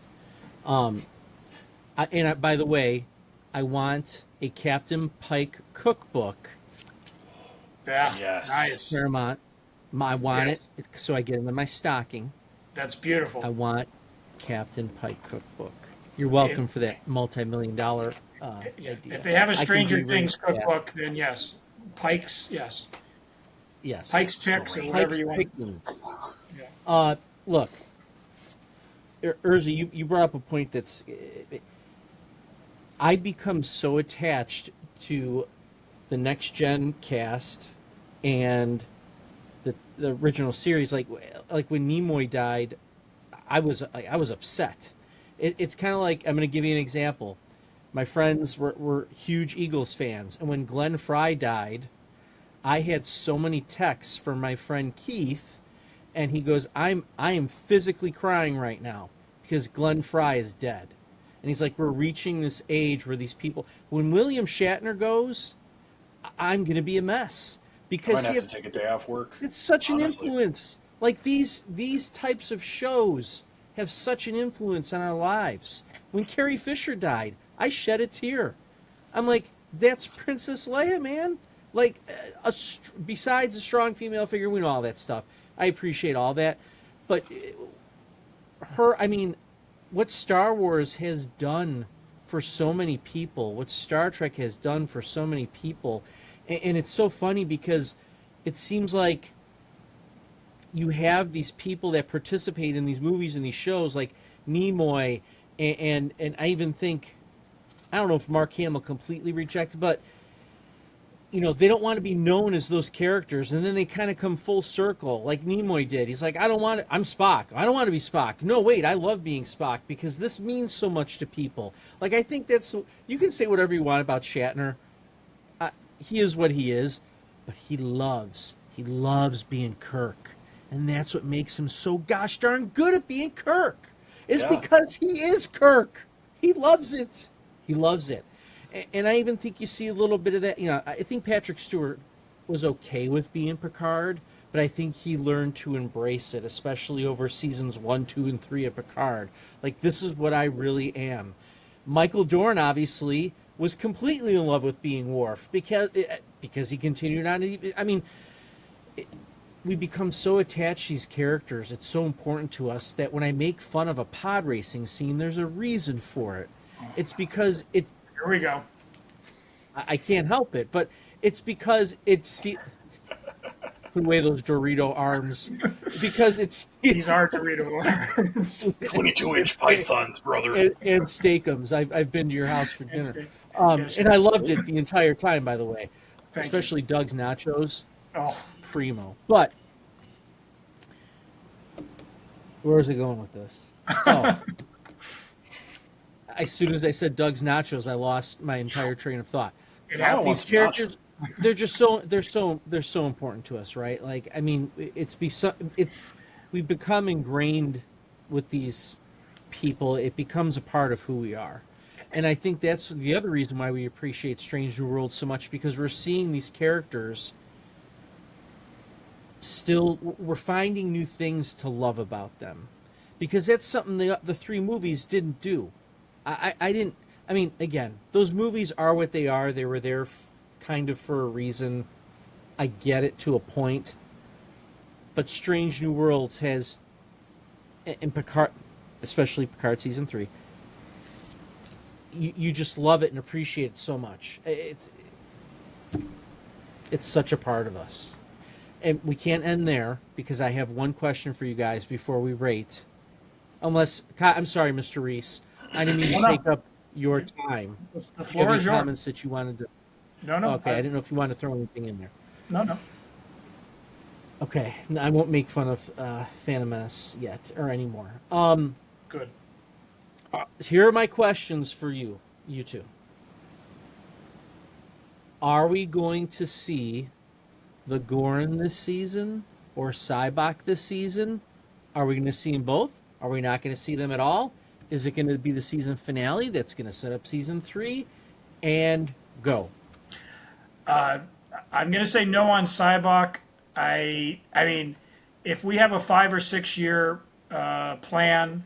[SPEAKER 1] By the way, I want a Captain Pike cookbook.
[SPEAKER 5] Yeah,
[SPEAKER 4] Yes.
[SPEAKER 5] nice.
[SPEAKER 1] Paramount. I want
[SPEAKER 5] Yes.
[SPEAKER 1] it so I get it in my stocking.
[SPEAKER 5] That's beautiful.
[SPEAKER 1] I want Captain Pike cookbook. You're
[SPEAKER 5] If,
[SPEAKER 1] welcome for that multi-million-dollar
[SPEAKER 5] yeah,
[SPEAKER 1] idea.
[SPEAKER 5] if they have a
[SPEAKER 1] I can
[SPEAKER 5] Stranger
[SPEAKER 1] berate
[SPEAKER 5] Things
[SPEAKER 1] that.
[SPEAKER 5] cookbook, then yes. Pike's, yes.
[SPEAKER 1] Yes.
[SPEAKER 5] Pike's Picks or whatever
[SPEAKER 1] Pike's
[SPEAKER 5] you want.
[SPEAKER 1] Pickings.
[SPEAKER 5] Yeah.
[SPEAKER 1] Look, Urza, you brought up a point that's. I become so attached to the next gen cast and the original series. Like when Nimoy died, I was upset. It's kind of like, I'm going to give you an example. My friends were huge Eagles fans, and when Glenn Fry died, I had so many texts from my friend Keith, and he goes, I am physically crying right now because Glenn Fry is dead. And he's like, we're reaching this age where these people, when William Shatner goes, I'm going to be a mess
[SPEAKER 4] I
[SPEAKER 1] because
[SPEAKER 4] might have to take a day off work.
[SPEAKER 1] it's such an
[SPEAKER 4] honestly.
[SPEAKER 1] influence. Like these types of shows have such an influence on our lives. When Carrie Fisher died, I shed a tear. I'm like, that's Princess Leia, man. Like, besides a strong female figure, we know all that stuff. I appreciate all that, but her, I mean, what Star Wars has done for so many people, what Star Trek has done for so many people, and it's so funny because it seems like you have these people that participate in these movies and these shows, like Nimoy, and I even think, I don't know if Mark Hamill completely rejected, but they don't want to be known as those characters, and then they kind of come full circle, like Nimoy did. He's like, I'm Spock. I don't want to be Spock. No, wait, I love being Spock because this means so much to people. Like, I think you can say whatever you want about Shatner. He is what he is, but he loves being Kirk. And that's what makes him so gosh darn good at being Kirk. Is because he is Kirk. He loves it. He loves it. And I even think you see a little bit of that. I think Patrick Stewart was okay with being Picard, but I think he learned to embrace it, especially over seasons 1, 2, and 3 of Picard. Like, this is what I really am. Michael Dorn, obviously, was completely in love with being Worf because he continued on. I mean, we become so attached to these characters. It's so important to us that when I make fun of a pod racing scene, there's a reason for it. It's because it's.
[SPEAKER 5] Here we go.
[SPEAKER 1] I can't help it, but it's because it's put away those Dorito arms. Because it's
[SPEAKER 5] These are Dorito arms.
[SPEAKER 4] 22-inch pythons, brother.
[SPEAKER 1] and steakums. I've been to your house for dinner,
[SPEAKER 5] Yes,
[SPEAKER 1] and I loved it the entire time. By the way,
[SPEAKER 5] Thank
[SPEAKER 1] especially Doug's nachos,
[SPEAKER 5] Oh,
[SPEAKER 1] primo. But where was I going with this? Oh. As soon as I said Doug's nachos, I lost my entire train of thought.
[SPEAKER 5] it
[SPEAKER 4] I don't want
[SPEAKER 1] These
[SPEAKER 4] some
[SPEAKER 1] characters, they're so important to us, right? Like, I mean, we've become ingrained with these people. It becomes a part of who we are, and I think that's the other reason why we appreciate Strange New Worlds so much, because we're seeing these characters. Still, we're finding new things to love about them, because that's something the 3 movies didn't do. I didn't. I mean, again, those movies are what they are. They were there kind of for a reason. I get it to a point. But Strange New Worlds has, in Picard, especially Picard season 3, you just love it and appreciate it so much. It's such a part of us. And we can't end there, because I have one question for you guys before we rate. Unless, I'm sorry, Mr. Reese. I didn't mean to take up your time.
[SPEAKER 5] the floor is yours.
[SPEAKER 1] Comments that you wanted to.
[SPEAKER 5] No.
[SPEAKER 1] Okay, I didn't know if you wanted to throw anything in there.
[SPEAKER 5] No.
[SPEAKER 1] Okay, no, I won't make fun of Phantom Menace yet or anymore.
[SPEAKER 5] Good.
[SPEAKER 1] Here are my questions for you two. Are we going to see the Goran this season or Cybok this season? Are we going to see them both? Are we not going to see them at all? Is it going to be the season finale that's going to set up season 3? And go.
[SPEAKER 5] I'm going to say no on Cybok. I mean, if we have a 5 or 6 year plan,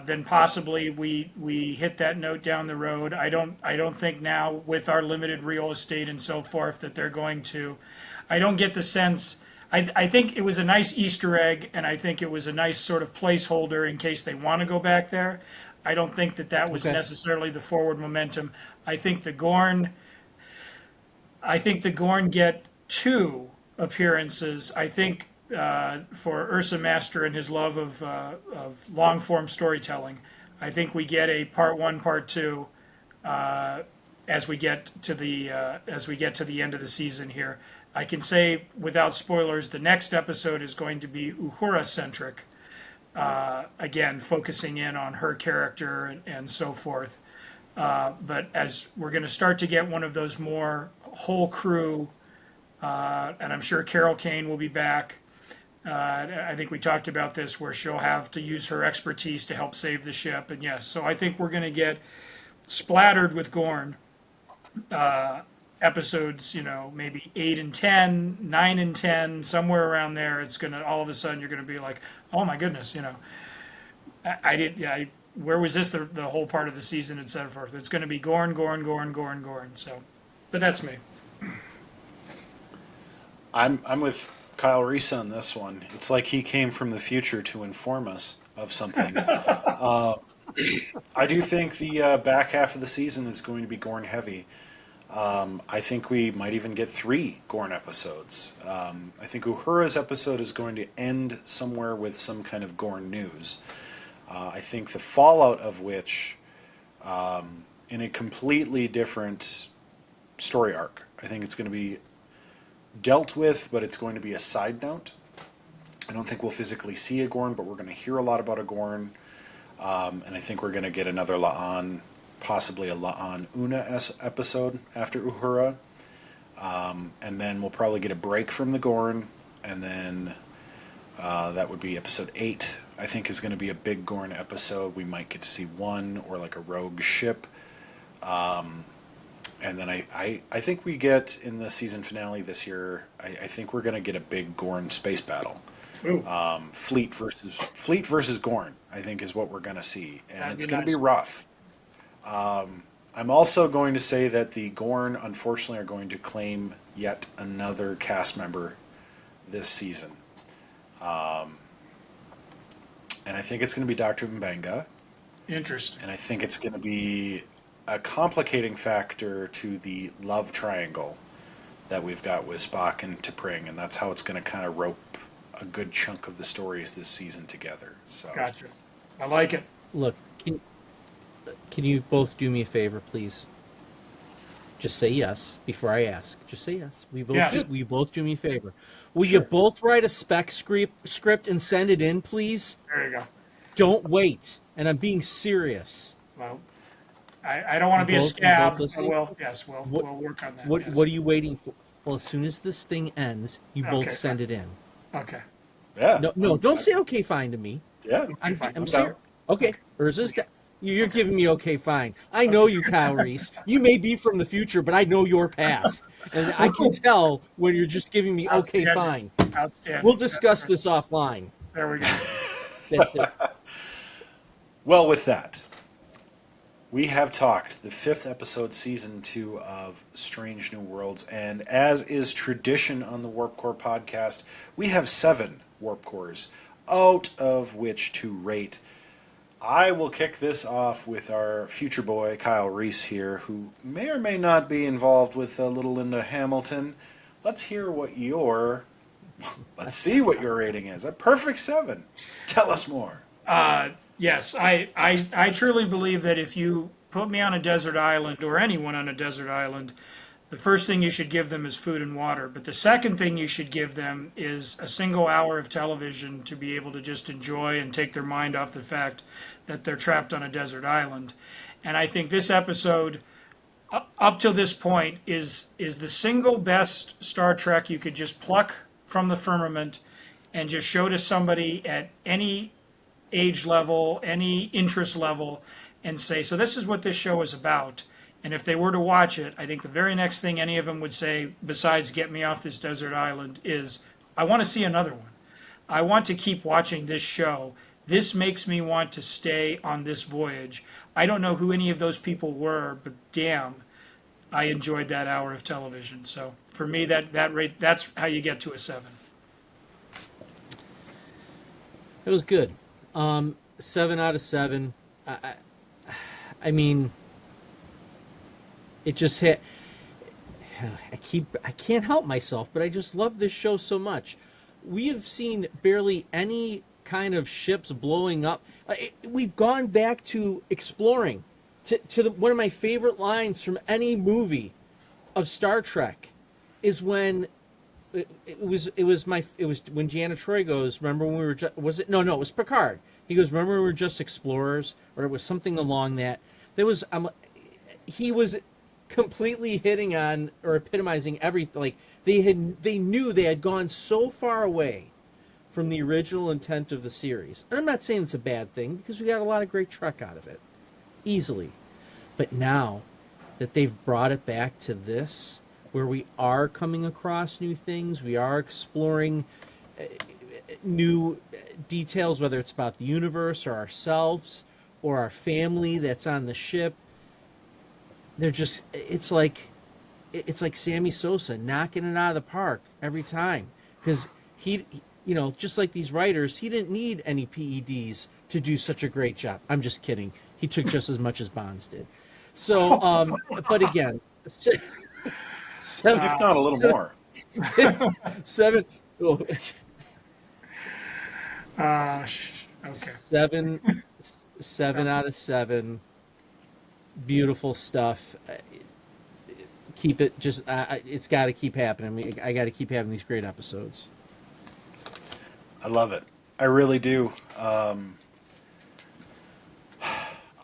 [SPEAKER 5] then possibly we hit that note down the road. I don't think now, with our limited real estate and so forth, that they're going to. I don't get the sense. I think it was a nice Easter egg, and I think it was a nice sort of placeholder in case they want to go back there. I don't think that was
[SPEAKER 1] Okay.
[SPEAKER 5] necessarily the forward momentum. I think the Gorn get 2 appearances. I think for Ursa Master and his love of long form storytelling, I think we get a part 1, part 2 as we get to the end of the season here. I can say without spoilers, the next episode is going to be Uhura centric. Again, focusing in on her character and so forth. But as we're going to start to get one of those more whole crew, and I'm sure Carol Kane will be back. I think we talked about this, where she'll have to use her expertise to help save the ship. And yes, so I think we're going to get splattered with Gorn episodes, maybe 8 and 10, 9 and 10, somewhere around there. It's going to, all of a sudden, you're going to be like, oh my goodness, where was this the whole part of the season and so forth. It's going to be Gorn. So, but that's me.
[SPEAKER 4] I'm with Kyle Reese on this one. It's like he came from the future to inform us of something. I do think the back half of the season is going to be Gorn heavy. I think we might even get 3 Gorn episodes. I think Uhura's episode is going to end somewhere with some kind of Gorn news. I think the fallout of which, in a completely different story arc. I think it's going to be dealt with, but it's going to be a side note. I don't think we'll physically see a Gorn, but we're going to hear a lot about a Gorn. And I think we're going to get another La'an, possibly a La'an Una episode after Uhura. And then we'll probably get a break from the Gorn, and then that would be episode 8, I think, is going to be a big Gorn episode. We might get to see one, or like a rogue ship. And then I think we get, in the season finale this year, I think we're going to get a big Gorn space battle. Fleet versus Gorn, I think, is what we're going to see. And it's going to be rough. I'm also going to say that the Gorn, unfortunately, are going to claim yet another cast member this season. And I think it's going to be Dr. Mbenga.
[SPEAKER 5] Interesting.
[SPEAKER 4] And I think it's going to be a complicating factor to the love triangle that we've got with Spock and T'Pring, and that's how it's going to kind of rope a good chunk of the stories this season together. So,
[SPEAKER 5] Gotcha. I like it.
[SPEAKER 1] Look, can you both do me a favor, please? Just say yes before I ask. Just say yes. Will you both do me a favor? Will you both write a spec script and send it in, please?
[SPEAKER 5] There you go.
[SPEAKER 1] Don't wait. And I'm being serious.
[SPEAKER 5] Well, I don't want to be a
[SPEAKER 1] both
[SPEAKER 5] scab.
[SPEAKER 1] listening?
[SPEAKER 5] We'll work on that.
[SPEAKER 1] What
[SPEAKER 5] yes.
[SPEAKER 1] What are you waiting for? Well, as soon as this thing ends, you both
[SPEAKER 5] Okay,
[SPEAKER 1] send it in.
[SPEAKER 5] Okay.
[SPEAKER 4] yeah.
[SPEAKER 1] No, don't say okay, fine to me.
[SPEAKER 4] Yeah.
[SPEAKER 1] I'm
[SPEAKER 5] fine.
[SPEAKER 1] serious. Okay, Urza's you're giving me okay, fine. I know you, Kyle Reese. You may be from the future, but I know your past, and I can tell when you're just giving me okay,
[SPEAKER 5] Outstanding.
[SPEAKER 1] fine.
[SPEAKER 5] Outstanding.
[SPEAKER 1] We'll discuss this offline.
[SPEAKER 5] There we go.
[SPEAKER 1] That's it.
[SPEAKER 4] Well, with that, we have talked the 5th episode, season 2 of Strange New Worlds, and as is tradition on the Warp Core podcast, we have 7 Warp Cores, out of which to rate. I will kick this off with our future boy, Kyle Reese here, who may or may not be involved with little Linda Hamilton. Let's hear what let's see what your rating is. A perfect 7. Tell us more.
[SPEAKER 5] Yes, I truly believe that if you put me on a desert island, or anyone on a desert island, the first thing you should give them is food and water. But the second thing you should give them is a single hour of television to be able to just enjoy and take their mind off the fact that they're trapped on a desert island. And I think this episode, up to this point, is the single best Star Trek you could just pluck from the firmament and just show to somebody at any age level, any interest level, and say, so this is what this show is about. And if they were to watch it, I think the very next thing any of them would say, besides get me off this desert island, is, I want to see another one. I want to keep watching this show This makes me want to stay on this voyage. I don't know who any of those people were, but damn, I enjoyed that hour of television. So for me, that's how you get to a 7.
[SPEAKER 1] It was good. 7 out of 7. I mean, it just hit. I can't help myself, but I just love this show so much. We have seen barely any kind of ships blowing up. We've gone back to exploring. One of my favorite lines from any movie of Star Trek is when it was when Deanna Troi goes, remember when we were it was Picard. He goes, remember when we were just explorers, or it was something along that. He was completely hitting on or epitomizing everything. Like they knew they had gone so far away from the original intent of the series. And I'm not saying it's a bad thing, because we got a lot of great Trek out of it, easily. But now that they've brought it back to this, where we are coming across new things, we are exploring new details, whether it's about the universe or ourselves or our family that's on the ship. It's like Sammy Sosa knocking it out of the park every time, because he just like these writers, he didn't need any PEDs to do such a great job. I'm just kidding. He took just as much as Bonds did. So, but again, seven,
[SPEAKER 4] if not a little more.
[SPEAKER 1] 7. Oh,
[SPEAKER 5] Okay.
[SPEAKER 1] 7 out of 7. Beautiful stuff. Keep it. Just it's got to keep happening. I got to keep having these great episodes.
[SPEAKER 4] I love it. I really do.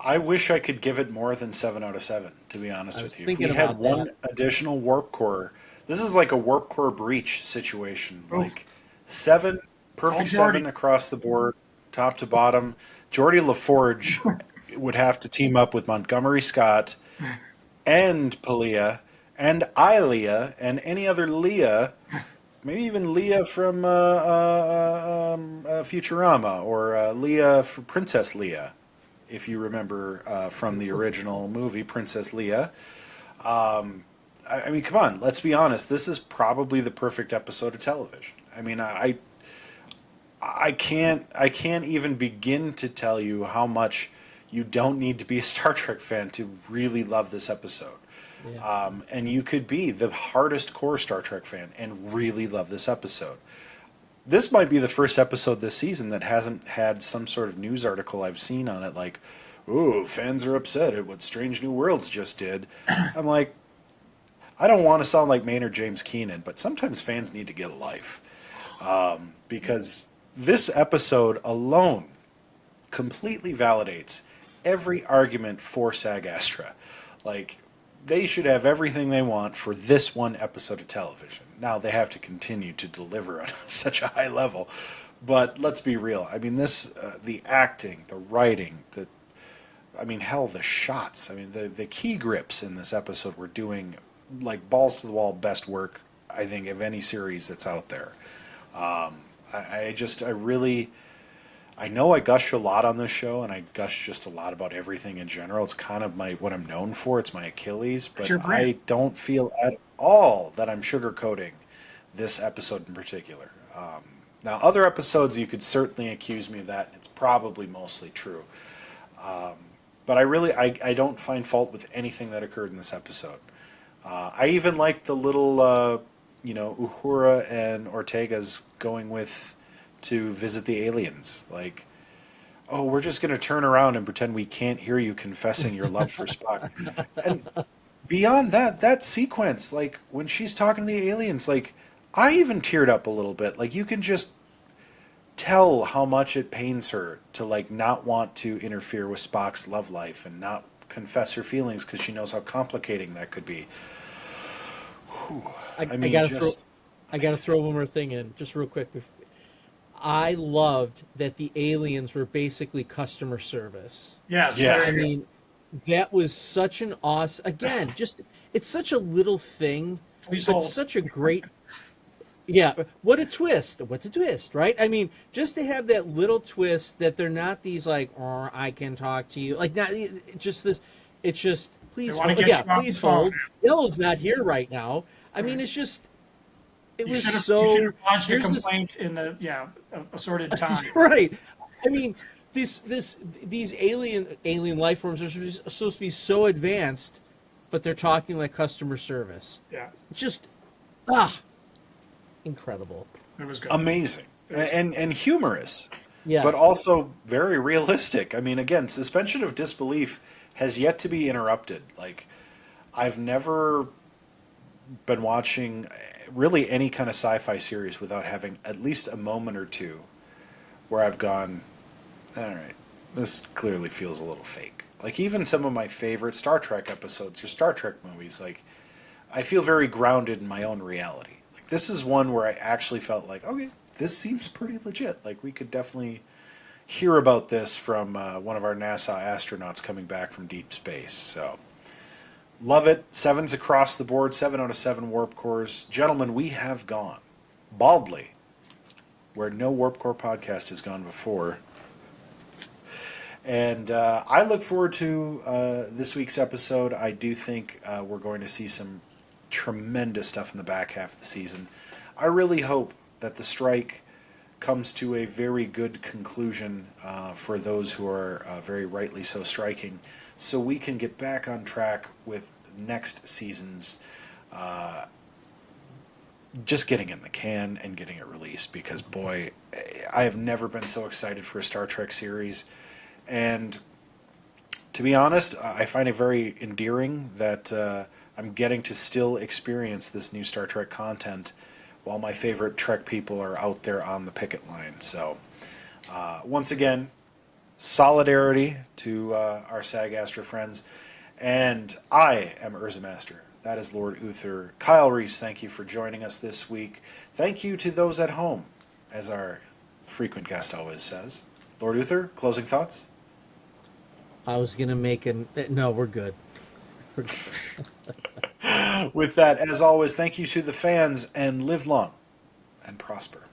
[SPEAKER 4] I wish I could give it more than 7 out of 7, to be honest with you. If we had one additional warp core, this is like a warp core breach situation.
[SPEAKER 5] Oh.
[SPEAKER 4] Like 7, perfect 7 across the board, top to bottom. Geordie LaForge would have to team up with Montgomery Scott and Palia and Ilia and any other Leah, maybe even Leah from Futurama, or Leah from Princess Leia, if you remember from the original movie, Princess Leia. I mean, come on, let's be honest. This is probably the perfect episode of television. I mean, I can't even begin to tell you how much you don't need to be a Star Trek fan to really love this episode. Yeah. And you could be the hardest core Star Trek fan and really love this episode. This might be the first episode this season that hasn't had some sort of news article I've seen on it like, "Ooh, fans are upset at what Strange New Worlds just did." I'm like, I don't want to sound like Maynard James Keenan, but sometimes fans need to get a life. Because this episode alone completely validates every argument for SAG-AFTRA. Like, they should have everything they want for this one episode of television. Now, they have to continue to deliver on such a high level. But let's be real. I mean, the acting, the writing, the shots. I mean, the key grips in this episode were doing, like, balls-to-the-wall best work, I think, of any series that's out there. I know I gush a lot on this show, and I gush just a lot about everything in general. It's kind of what I'm known for. It's my Achilles, but I don't feel at all that I'm sugarcoating this episode in particular. Now, other episodes, you could certainly accuse me of that, and it's probably mostly true. But I don't find fault with anything that occurred in this episode. I even like the little, Uhura and Ortega's going to visit the aliens. Like, oh, we're just going to turn around and pretend we can't hear you confessing your love for Spock. And beyond that sequence, like, when she's talking to the aliens, like, I even teared up a little bit. Like, you can just tell how much it pains her to, like, not want to interfere with Spock's love life and not confess her feelings because she knows how complicating that could be. Whew. I
[SPEAKER 1] gotta throw one more thing in, just real quick. I loved that the aliens were basically customer service.
[SPEAKER 5] Yes.
[SPEAKER 4] Yeah.
[SPEAKER 1] I mean, that was such an awesome. Again, it's such a little thing, but such a great. Yeah, what a twist! What a twist, right? I mean, just to have that little twist that they're not these like, "Oh, I can talk to you," like not just this. It's just
[SPEAKER 5] They
[SPEAKER 1] please
[SPEAKER 5] want to
[SPEAKER 1] hold.
[SPEAKER 5] get
[SPEAKER 1] Yeah,
[SPEAKER 5] you off the
[SPEAKER 1] please
[SPEAKER 5] phone.
[SPEAKER 1] hold. Yellow's not here right now. I mean,
[SPEAKER 5] Right.
[SPEAKER 1] it's just it was
[SPEAKER 5] You should have
[SPEAKER 1] so.
[SPEAKER 5] lodged a
[SPEAKER 1] Here's this
[SPEAKER 5] complaint in the assorted time.
[SPEAKER 1] right. I mean, these alien life forms are supposed to be so advanced, but they're talking like customer service.
[SPEAKER 5] Yeah,
[SPEAKER 1] Just incredible.
[SPEAKER 5] it was good.
[SPEAKER 4] Amazing and humorous,
[SPEAKER 1] Yes.
[SPEAKER 4] but also very realistic. I mean, again, suspension of disbelief has yet to be interrupted. Like, I've never been watching really any kind of sci-fi series without having at least a moment or two where I've gone, all right, this clearly feels a little fake. Like, even some of my favorite Star Trek episodes or Star Trek movies, like, I feel very grounded in my own reality. Like, this is one where I actually felt like, okay, this seems pretty legit. Like, we could definitely hear about this from one of our NASA astronauts coming back from deep space. So, love it. 7s across the board, 7 out of 7 warp cores. Gentlemen, we have gone baldly where no warp core podcast has gone before. And I look forward to this week's episode. I do think we're going to see some tremendous stuff in the back half of the season. I really hope that the strike comes to a very good conclusion for those who are very rightly so striking, so we can get back on track with next season's just getting it in the can and getting it released, because boy, I have never been so excited for a Star Trek series. And to be honest, I find it very endearing that I'm getting to still experience this new Star Trek content while my favorite Trek people are out there on the picket line. So, once again, solidarity to our SAG-AFTRA friends. And I am Urza Master. That is Lord Uther. Kyle Reese, thank you for joining us this week. Thank you to those at home, as our frequent guest always says. Lord Uther, closing thoughts?
[SPEAKER 1] I was gonna make an no. We're good.
[SPEAKER 4] With that, as always, thank you to the fans, and live long and prosper.